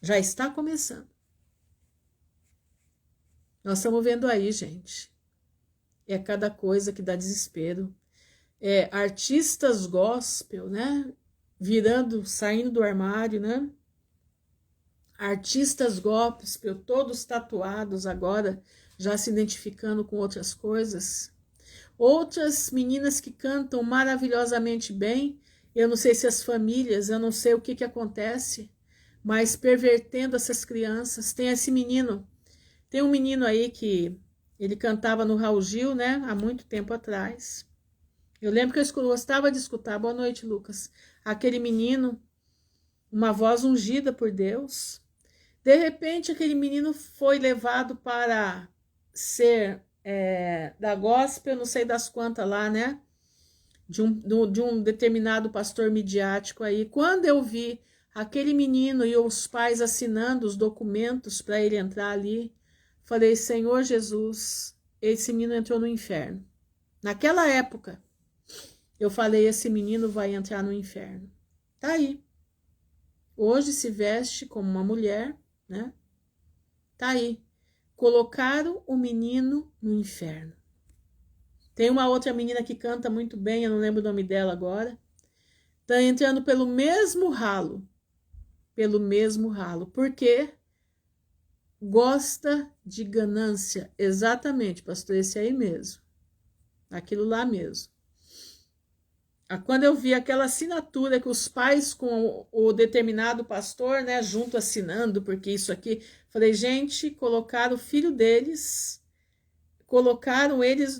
Já está começando. Nós estamos vendo aí, gente. É cada coisa que dá desespero. Artistas gospel, né? Saindo do armário, né? Artistas gospel, todos tatuados agora, já se identificando com outras coisas. Outras meninas que cantam maravilhosamente bem. Eu não sei se as famílias, eu não sei o que acontece, mas pervertendo essas crianças. Tem um menino aí que ele cantava no Raul Gil, né? Há muito tempo atrás. Eu lembro que eu gostava de escutar, boa noite, Lucas, aquele menino, uma voz ungida por Deus. De repente, aquele menino foi levado para ser da gospel, não sei das quantas lá, né? De um determinado pastor midiático aí. Quando eu vi aquele menino e os pais assinando os documentos para ele entrar ali, falei, Senhor Jesus, esse menino entrou no inferno. Naquela época, eu falei, esse menino vai entrar no inferno. Tá aí. Hoje se veste como uma mulher, né? Tá aí. Colocaram o menino no inferno. Tem uma outra menina que canta muito bem, eu não lembro o nome dela agora. Tá entrando pelo mesmo ralo. Pelo mesmo ralo. Por quê? Gosta de ganância. Exatamente, pastor, esse aí mesmo. Aquilo lá mesmo. Quando eu vi aquela assinatura que os pais com o determinado pastor, né, junto assinando, porque isso aqui, falei, gente, colocaram o filho deles, colocaram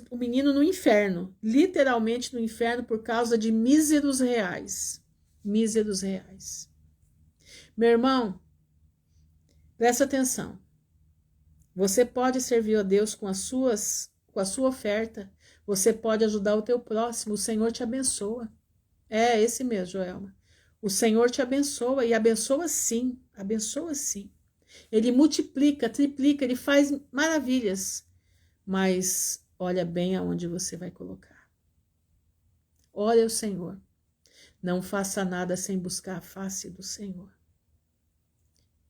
o menino no inferno, literalmente no inferno por causa de míseros reais. Míseros reais. Meu irmão, presta atenção. Você pode servir a Deus com a sua oferta. Você pode ajudar o teu próximo. O Senhor te abençoa. É esse mesmo, Joelma. O Senhor te abençoa e abençoa sim. Abençoa sim. Ele multiplica, triplica, ele faz maravilhas. Mas olha bem aonde você vai colocar. Olha o Senhor. Não faça nada sem buscar a face do Senhor.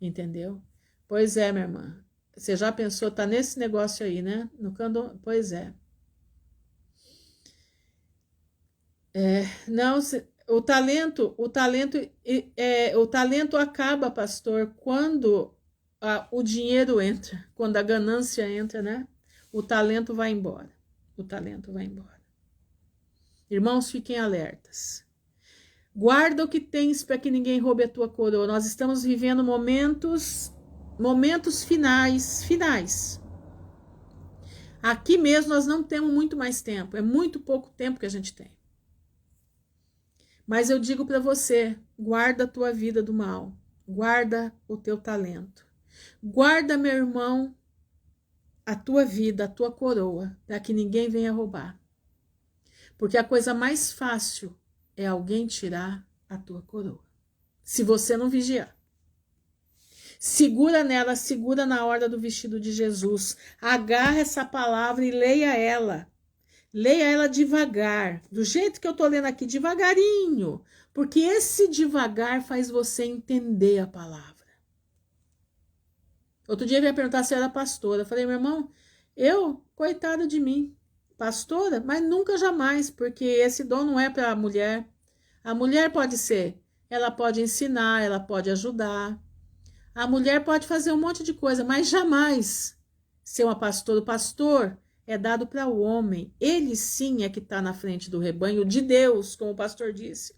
Entendeu? Pois é, minha irmã. Você já pensou, tá nesse negócio aí, né? Pois é. Não, o talento acaba, pastor, quando o dinheiro entra, quando a ganância entra, né? O talento vai embora. O talento vai embora. Irmãos, fiquem alertas. Guarda o que tens para que ninguém roube a tua coroa. Nós estamos vivendo momentos finais. Aqui mesmo nós não temos muito mais tempo. É muito pouco tempo que a gente tem. Mas eu digo para você, guarda a tua vida do mal. Guarda o teu talento. Guarda, meu irmão, a tua vida, a tua coroa, para que ninguém venha roubar. Porque a coisa mais fácil é alguém tirar a tua coroa. Se você não vigiar. Segura nela, segura na hora do vestido de Jesus. Agarra essa palavra e leia ela. Leia ela devagar, do jeito que eu estou lendo aqui, devagarinho. Porque esse devagar faz você entender a palavra. Outro dia eu ia perguntar se eu era pastora. Eu falei, meu irmão, coitada de mim, pastora, mas nunca jamais, porque esse dom não é para a mulher. A mulher pode ser, ela pode ensinar, ela pode ajudar. A mulher pode fazer um monte de coisa, mas jamais ser uma pastora. O pastor é dado para o homem. Ele sim é que está na frente do rebanho de Deus, como o pastor disse.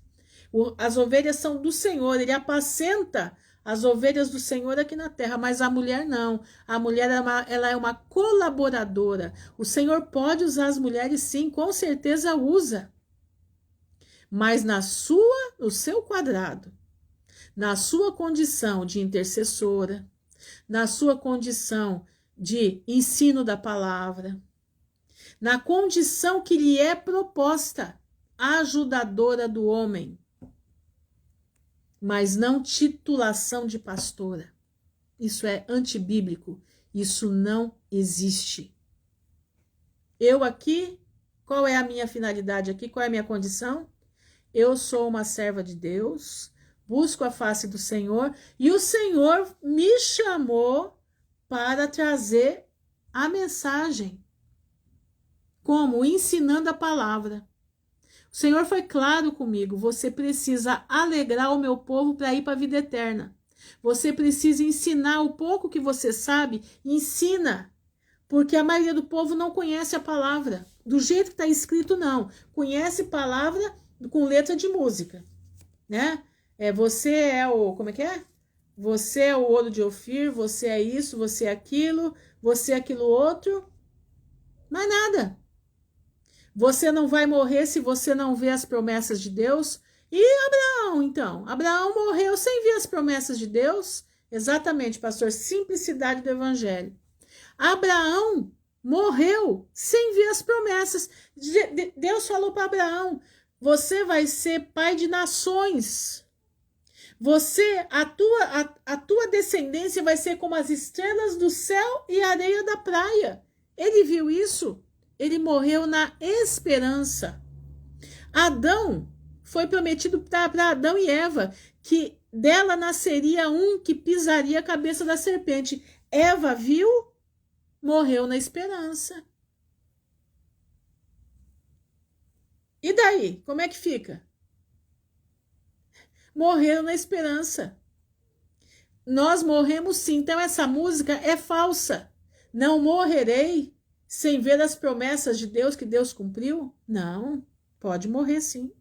As ovelhas são do Senhor, ele apacenta as ovelhas do Senhor aqui na terra, mas a mulher não. A mulher ela é uma colaboradora. O Senhor pode usar as mulheres sim, com certeza usa. Mas no seu quadrado, na sua condição de intercessora, na sua condição de ensino da palavra, na condição que lhe é proposta, ajudadora do homem, mas não titulação de pastora. Isso é antibíblico, isso não existe. Eu aqui, qual é a minha finalidade aqui? Qual é a minha condição? Eu sou uma serva de Deus, busco a face do Senhor e o Senhor me chamou para trazer a mensagem. Como? Ensinando a palavra. O Senhor foi claro comigo, você precisa alegrar o meu povo para ir para a vida eterna. Você precisa ensinar o pouco que você sabe, ensina. Porque a maioria do povo não conhece a palavra. Do jeito que está escrito, não. Conhece palavra com letra de música, né? Você é o... Como é que é? Você é o ouro de Ofir, você é isso, você é aquilo, você é aquilo outro. Mas nada. Você não vai morrer se você não vê as promessas de Deus. E Abraão, então? Abraão morreu sem ver as promessas de Deus? Exatamente, pastor, simplicidade do evangelho. Abraão morreu sem ver as promessas. Deus falou para Abraão, você vai ser pai de nações. A tua descendência vai ser como as estrelas do céu e a areia da praia. Ele viu isso? Ele morreu na esperança. Adão, foi prometido para Adão e Eva que dela nasceria um que pisaria a cabeça da serpente. Eva viu, morreu na esperança. E daí? Como é que fica? Morreram na esperança. Nós morremos sim. Então essa música é falsa. Não morrerei sem ver as promessas de Deus que Deus cumpriu? Não, pode morrer sim.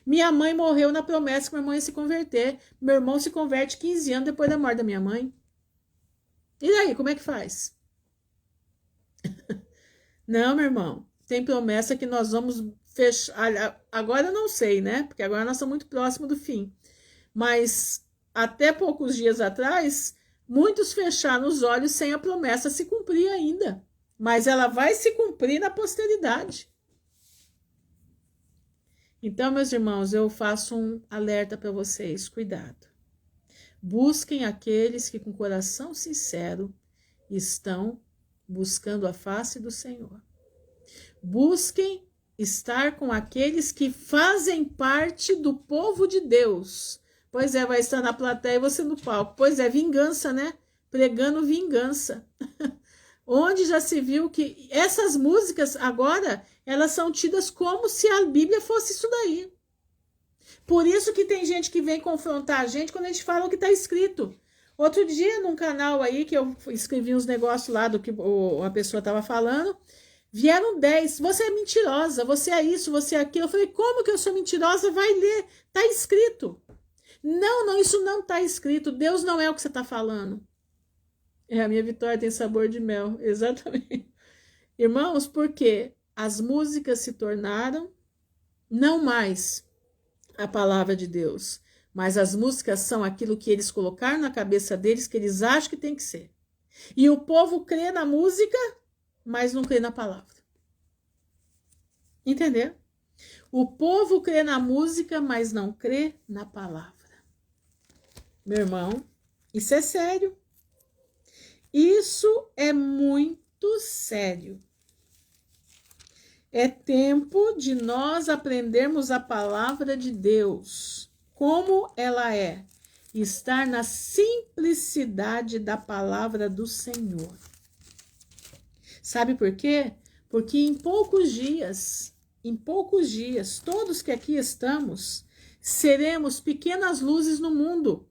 Minha mãe morreu na promessa que minha mãe ia se converter. Meu irmão se converte 15 anos depois da morte da minha mãe. E daí, como é que faz? Não, meu irmão, tem promessa que nós vamos fechar. Agora eu não sei, né? Porque agora nós estamos muito próximos do fim. Mas até poucos dias atrás, muitos fecharam os olhos sem a promessa se cumprir ainda. Mas ela vai se cumprir na posteridade. Então, meus irmãos, eu faço um alerta para vocês, cuidado. Busquem aqueles que com coração sincero estão buscando a face do Senhor. Busquem estar com aqueles que fazem parte do povo de Deus. Pois é, vai estar na plateia e você no palco. Pois é, vingança, né? Pregando vingança. Onde já se viu que essas músicas agora, elas são tidas como se a Bíblia fosse isso daí. Por isso que tem gente que vem confrontar a gente quando a gente fala o que está escrito. Outro dia, num canal aí, que eu escrevi uns negócios lá do que a pessoa estava falando, Vieram 10. Você é mentirosa, você é isso, você é aquilo. Eu falei, como que eu sou mentirosa? Vai ler, tá escrito. Não, isso não tá escrito. Deus não é o que você tá falando. A minha vitória tem sabor de mel, exatamente. Irmãos, porque as músicas se tornaram não mais a palavra de Deus, mas as músicas são aquilo que eles colocaram na cabeça deles, que eles acham que tem que ser. E o povo crê na música, mas não crê na palavra. Entendeu? O povo crê na música, mas não crê na palavra. Meu irmão, isso é sério. Isso é muito sério. É tempo de nós aprendermos a palavra de Deus, como ela é, estar na simplicidade da palavra do Senhor. Sabe por quê? Porque em poucos dias, todos que aqui estamos, seremos pequenas luzes no mundo,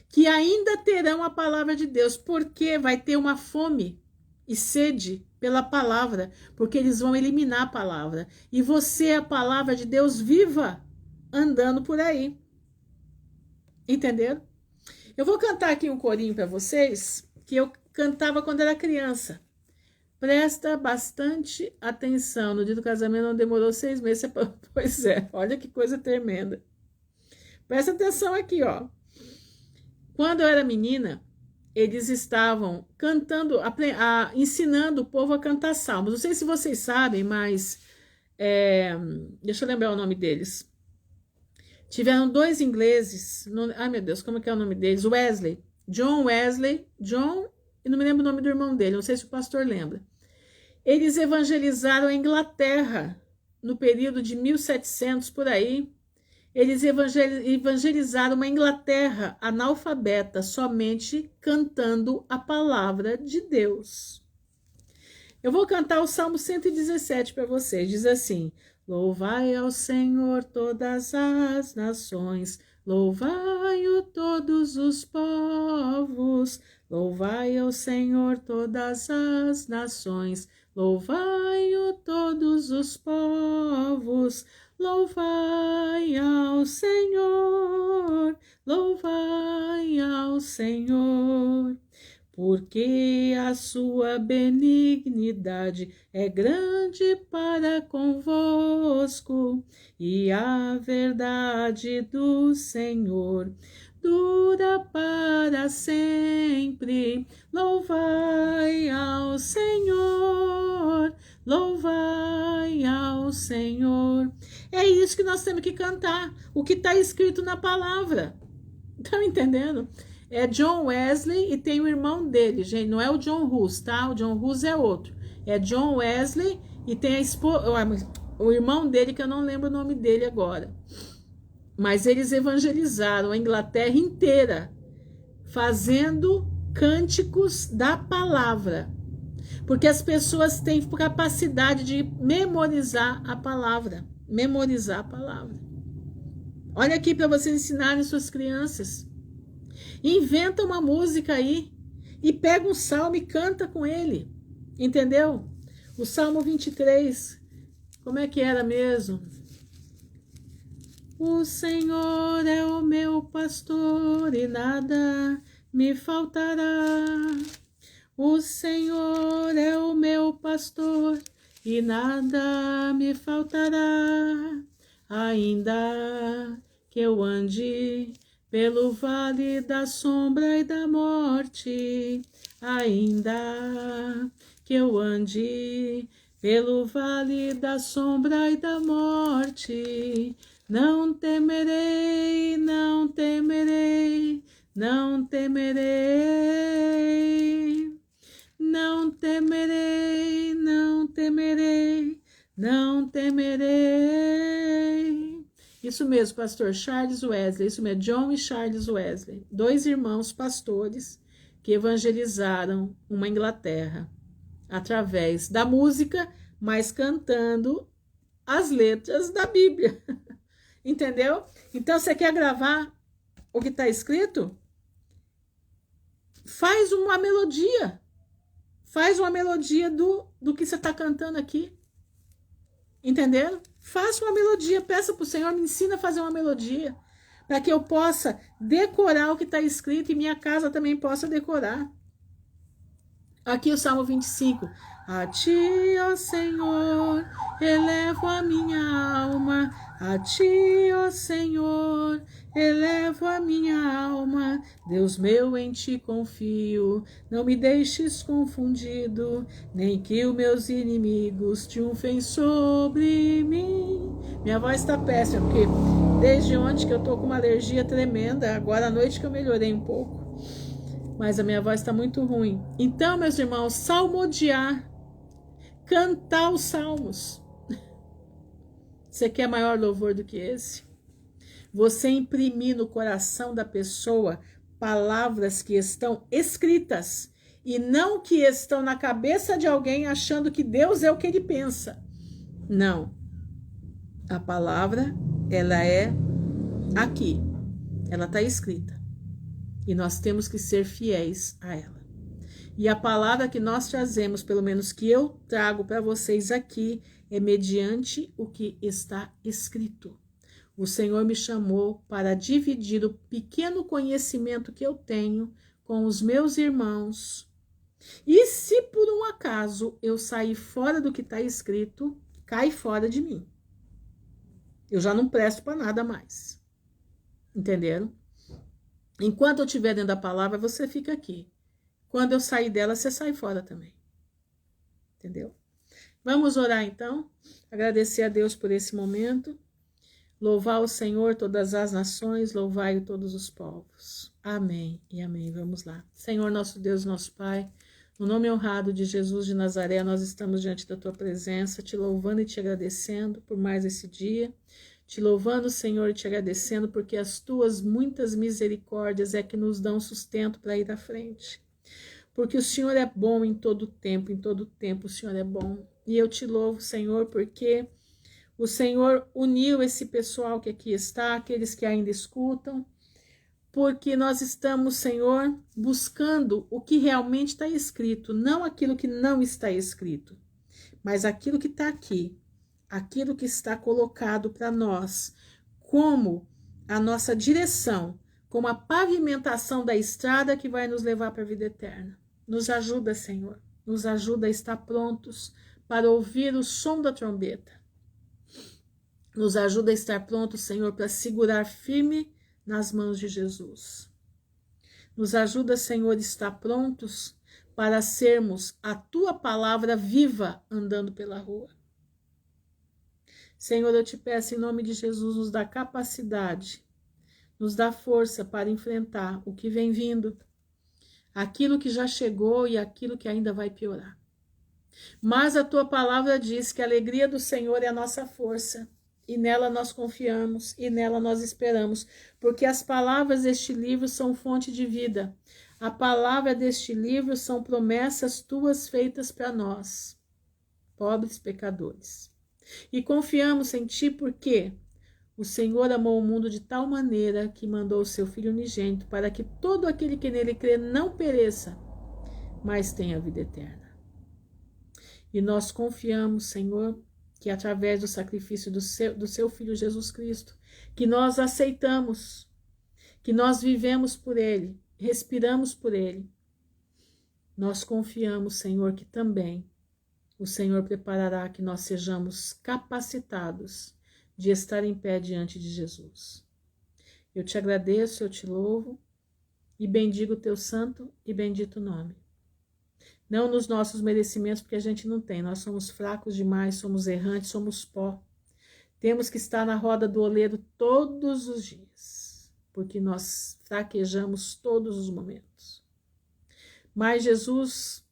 que ainda terão a palavra de Deus, porque vai ter uma fome e sede pela palavra, porque eles vão eliminar a palavra. E você é a palavra de Deus viva, andando por aí. Entenderam? Eu vou cantar aqui um corinho para vocês, que eu cantava quando era criança. Presta bastante atenção. No dia do casamento não demorou 6 meses. Pois é, olha que coisa tremenda. Presta atenção aqui, ó. Quando eu era menina, eles estavam cantando, ensinando o povo a cantar salmos. Não sei se vocês sabem, mas deixa eu lembrar o nome deles. Tiveram 2 ingleses. Ai, meu Deus, como é que é o nome deles? Wesley. John Wesley. E não me lembro o nome do irmão dele. Não sei se o pastor lembra. Eles evangelizaram a Inglaterra no período de 1700, por aí. Eles evangelizaram uma Inglaterra analfabeta, somente cantando a palavra de Deus. Eu vou cantar o Salmo 117 para vocês. Diz assim: louvai ao Senhor todas as nações, louvai-o todos os povos, louvai ao Senhor todas as nações, louvai-o todos os povos, louvai ao Senhor, louvai ao Senhor, porque a sua benignidade é grande para convosco, e a verdade do Senhor dura para sempre. Louvai ao Senhor, louvai ao Senhor. É isso que nós temos que cantar, o que está escrito na palavra. Estão entendendo? É John Wesley e tem o irmão dele, gente, não é o John Hus, tá? O John Hus é outro. É John Wesley e tem o irmão dele, que eu não lembro o nome dele agora. Mas eles evangelizaram a Inglaterra inteira, fazendo cânticos da palavra. Porque as pessoas têm capacidade de memorizar a palavra. Memorizar a palavra. Olha aqui para vocês ensinarem suas crianças. Inventa uma música aí e pega um salmo e canta com ele. Entendeu? O Salmo 23. Como é que era mesmo? O Senhor é o meu pastor e nada me faltará. O Senhor é o meu pastor e nada me faltará. Ainda que eu ande pelo vale da sombra e da morte, ainda que eu ande pelo vale da sombra e da morte, não temerei, não temerei, não temerei, não temerei, não temerei, não temerei. Isso mesmo, pastor Charles Wesley, isso mesmo, John e Charles Wesley, 2 irmãos pastores que evangelizaram uma Inglaterra através da música, mas cantando as letras da Bíblia. Entendeu? Então, você quer gravar o que está escrito? Faz uma melodia. Faz uma melodia do que você está cantando aqui. Entenderam? Faça uma melodia, peça para o Senhor, me ensina a fazer uma melodia, para que eu possa decorar o que está escrito e minha casa também possa decorar. Aqui o Salmo 25. A ti, ó Senhor, elevo a minha alma. A ti, ó Senhor, elevo a minha alma. Deus meu, em ti confio. Não me deixes confundido, nem que os meus inimigos triunfem sobre mim. Minha voz está péssima, porque desde ontem que eu tô com uma alergia tremenda, agora à noite que eu melhorei um pouco. Mas a minha voz está muito ruim. Então, meus irmãos, salmodiar, cantar os salmos. Você quer maior louvor do que esse? Você imprimir no coração da pessoa palavras que estão escritas e não que estão na cabeça de alguém achando que Deus é o que ele pensa. Não. A palavra, ela é aqui. Ela está escrita. E nós temos que ser fiéis a ela. E a palavra que nós trazemos, pelo menos que eu trago para vocês aqui, é mediante o que está escrito. O Senhor me chamou para dividir o pequeno conhecimento que eu tenho com os meus irmãos. E se por um acaso eu sair fora do que está escrito, cai fora de mim. Eu já não presto para nada mais. Entenderam? Enquanto eu estiver dentro da palavra, você fica aqui. Quando eu sair dela, você sai fora também. Entendeu? Vamos orar então. Agradecer a Deus por esse momento. Louvar o Senhor todas as nações, louvai-o todos os povos. Amém e amém. Vamos lá. Senhor, nosso Deus, nosso Pai, no nome honrado de Jesus de Nazaré, nós estamos diante da tua presença, te louvando e te agradecendo por mais esse dia. Te louvando, Senhor, e te agradecendo, porque as tuas muitas misericórdias é que nos dão sustento para ir à frente. Porque o Senhor é bom em todo tempo o Senhor é bom. E eu te louvo, Senhor, porque o Senhor uniu esse pessoal que aqui está, aqueles que ainda escutam, porque nós estamos, Senhor, buscando o que realmente está escrito, não aquilo que não está escrito, mas aquilo que está aqui. Aquilo que está colocado para nós como a nossa direção, como a pavimentação da estrada que vai nos levar para a vida eterna. Nos ajuda, Senhor, nos ajuda a estar prontos para ouvir o som da trombeta. Nos ajuda a estar prontos, Senhor, para segurar firme nas mãos de Jesus. Nos ajuda, Senhor, a estar prontos para sermos a tua palavra viva andando pela rua. Senhor, eu te peço em nome de Jesus, nos dá capacidade, nos dá força para enfrentar o que vem vindo, aquilo que já chegou e aquilo que ainda vai piorar. Mas a tua palavra diz que a alegria do Senhor é a nossa força, e nela nós confiamos, e nela nós esperamos, porque as palavras deste livro são fonte de vida. A palavra deste livro são promessas tuas feitas para nós, pobres pecadores. E confiamos em ti porque o Senhor amou o mundo de tal maneira que mandou o seu Filho unigênito para que todo aquele que nele crê não pereça, mas tenha vida eterna. E nós confiamos, Senhor, que através do sacrifício do seu Filho Jesus Cristo, que nós aceitamos, que nós vivemos por ele, respiramos por ele. Nós confiamos, Senhor, que também o Senhor preparará que nós sejamos capacitados de estar em pé diante de Jesus. Eu te agradeço, eu te louvo e bendigo o teu santo e bendito nome. Não nos nossos merecimentos, porque a gente não tem, nós somos fracos demais, somos errantes, somos pó. Temos que estar na roda do oleiro todos os dias, porque nós fraquejamos todos os momentos. Mas Jesus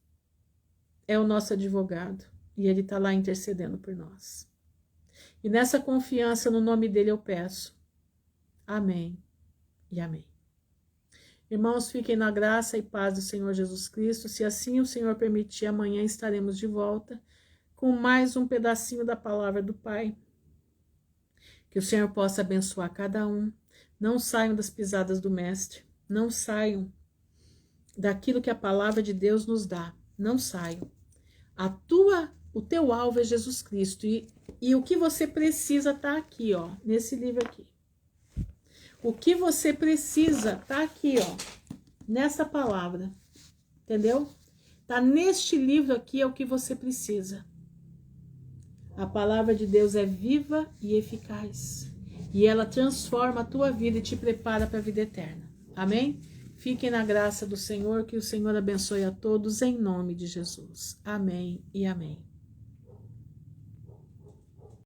é o nosso advogado e ele está lá intercedendo por nós. E nessa confiança no nome dele eu peço. Amém e amém. Irmãos, fiquem na graça e paz do Senhor Jesus Cristo. Se assim o Senhor permitir, amanhã estaremos de volta com mais um pedacinho da palavra do Pai. Que o Senhor possa abençoar cada um. Não saiam das pisadas do Mestre. Não saiam daquilo que a palavra de Deus nos dá. Não saio. O teu alvo é Jesus Cristo. E o que você precisa tá aqui, ó, nesse livro aqui. O que você precisa tá aqui, ó, nessa palavra. Entendeu? Tá neste livro aqui é o que você precisa. A palavra de Deus é viva e eficaz. E ela transforma a tua vida e te prepara para a vida eterna. Amém? Fiquem na graça do Senhor, que o Senhor abençoe a todos em nome de Jesus. Amém e amém.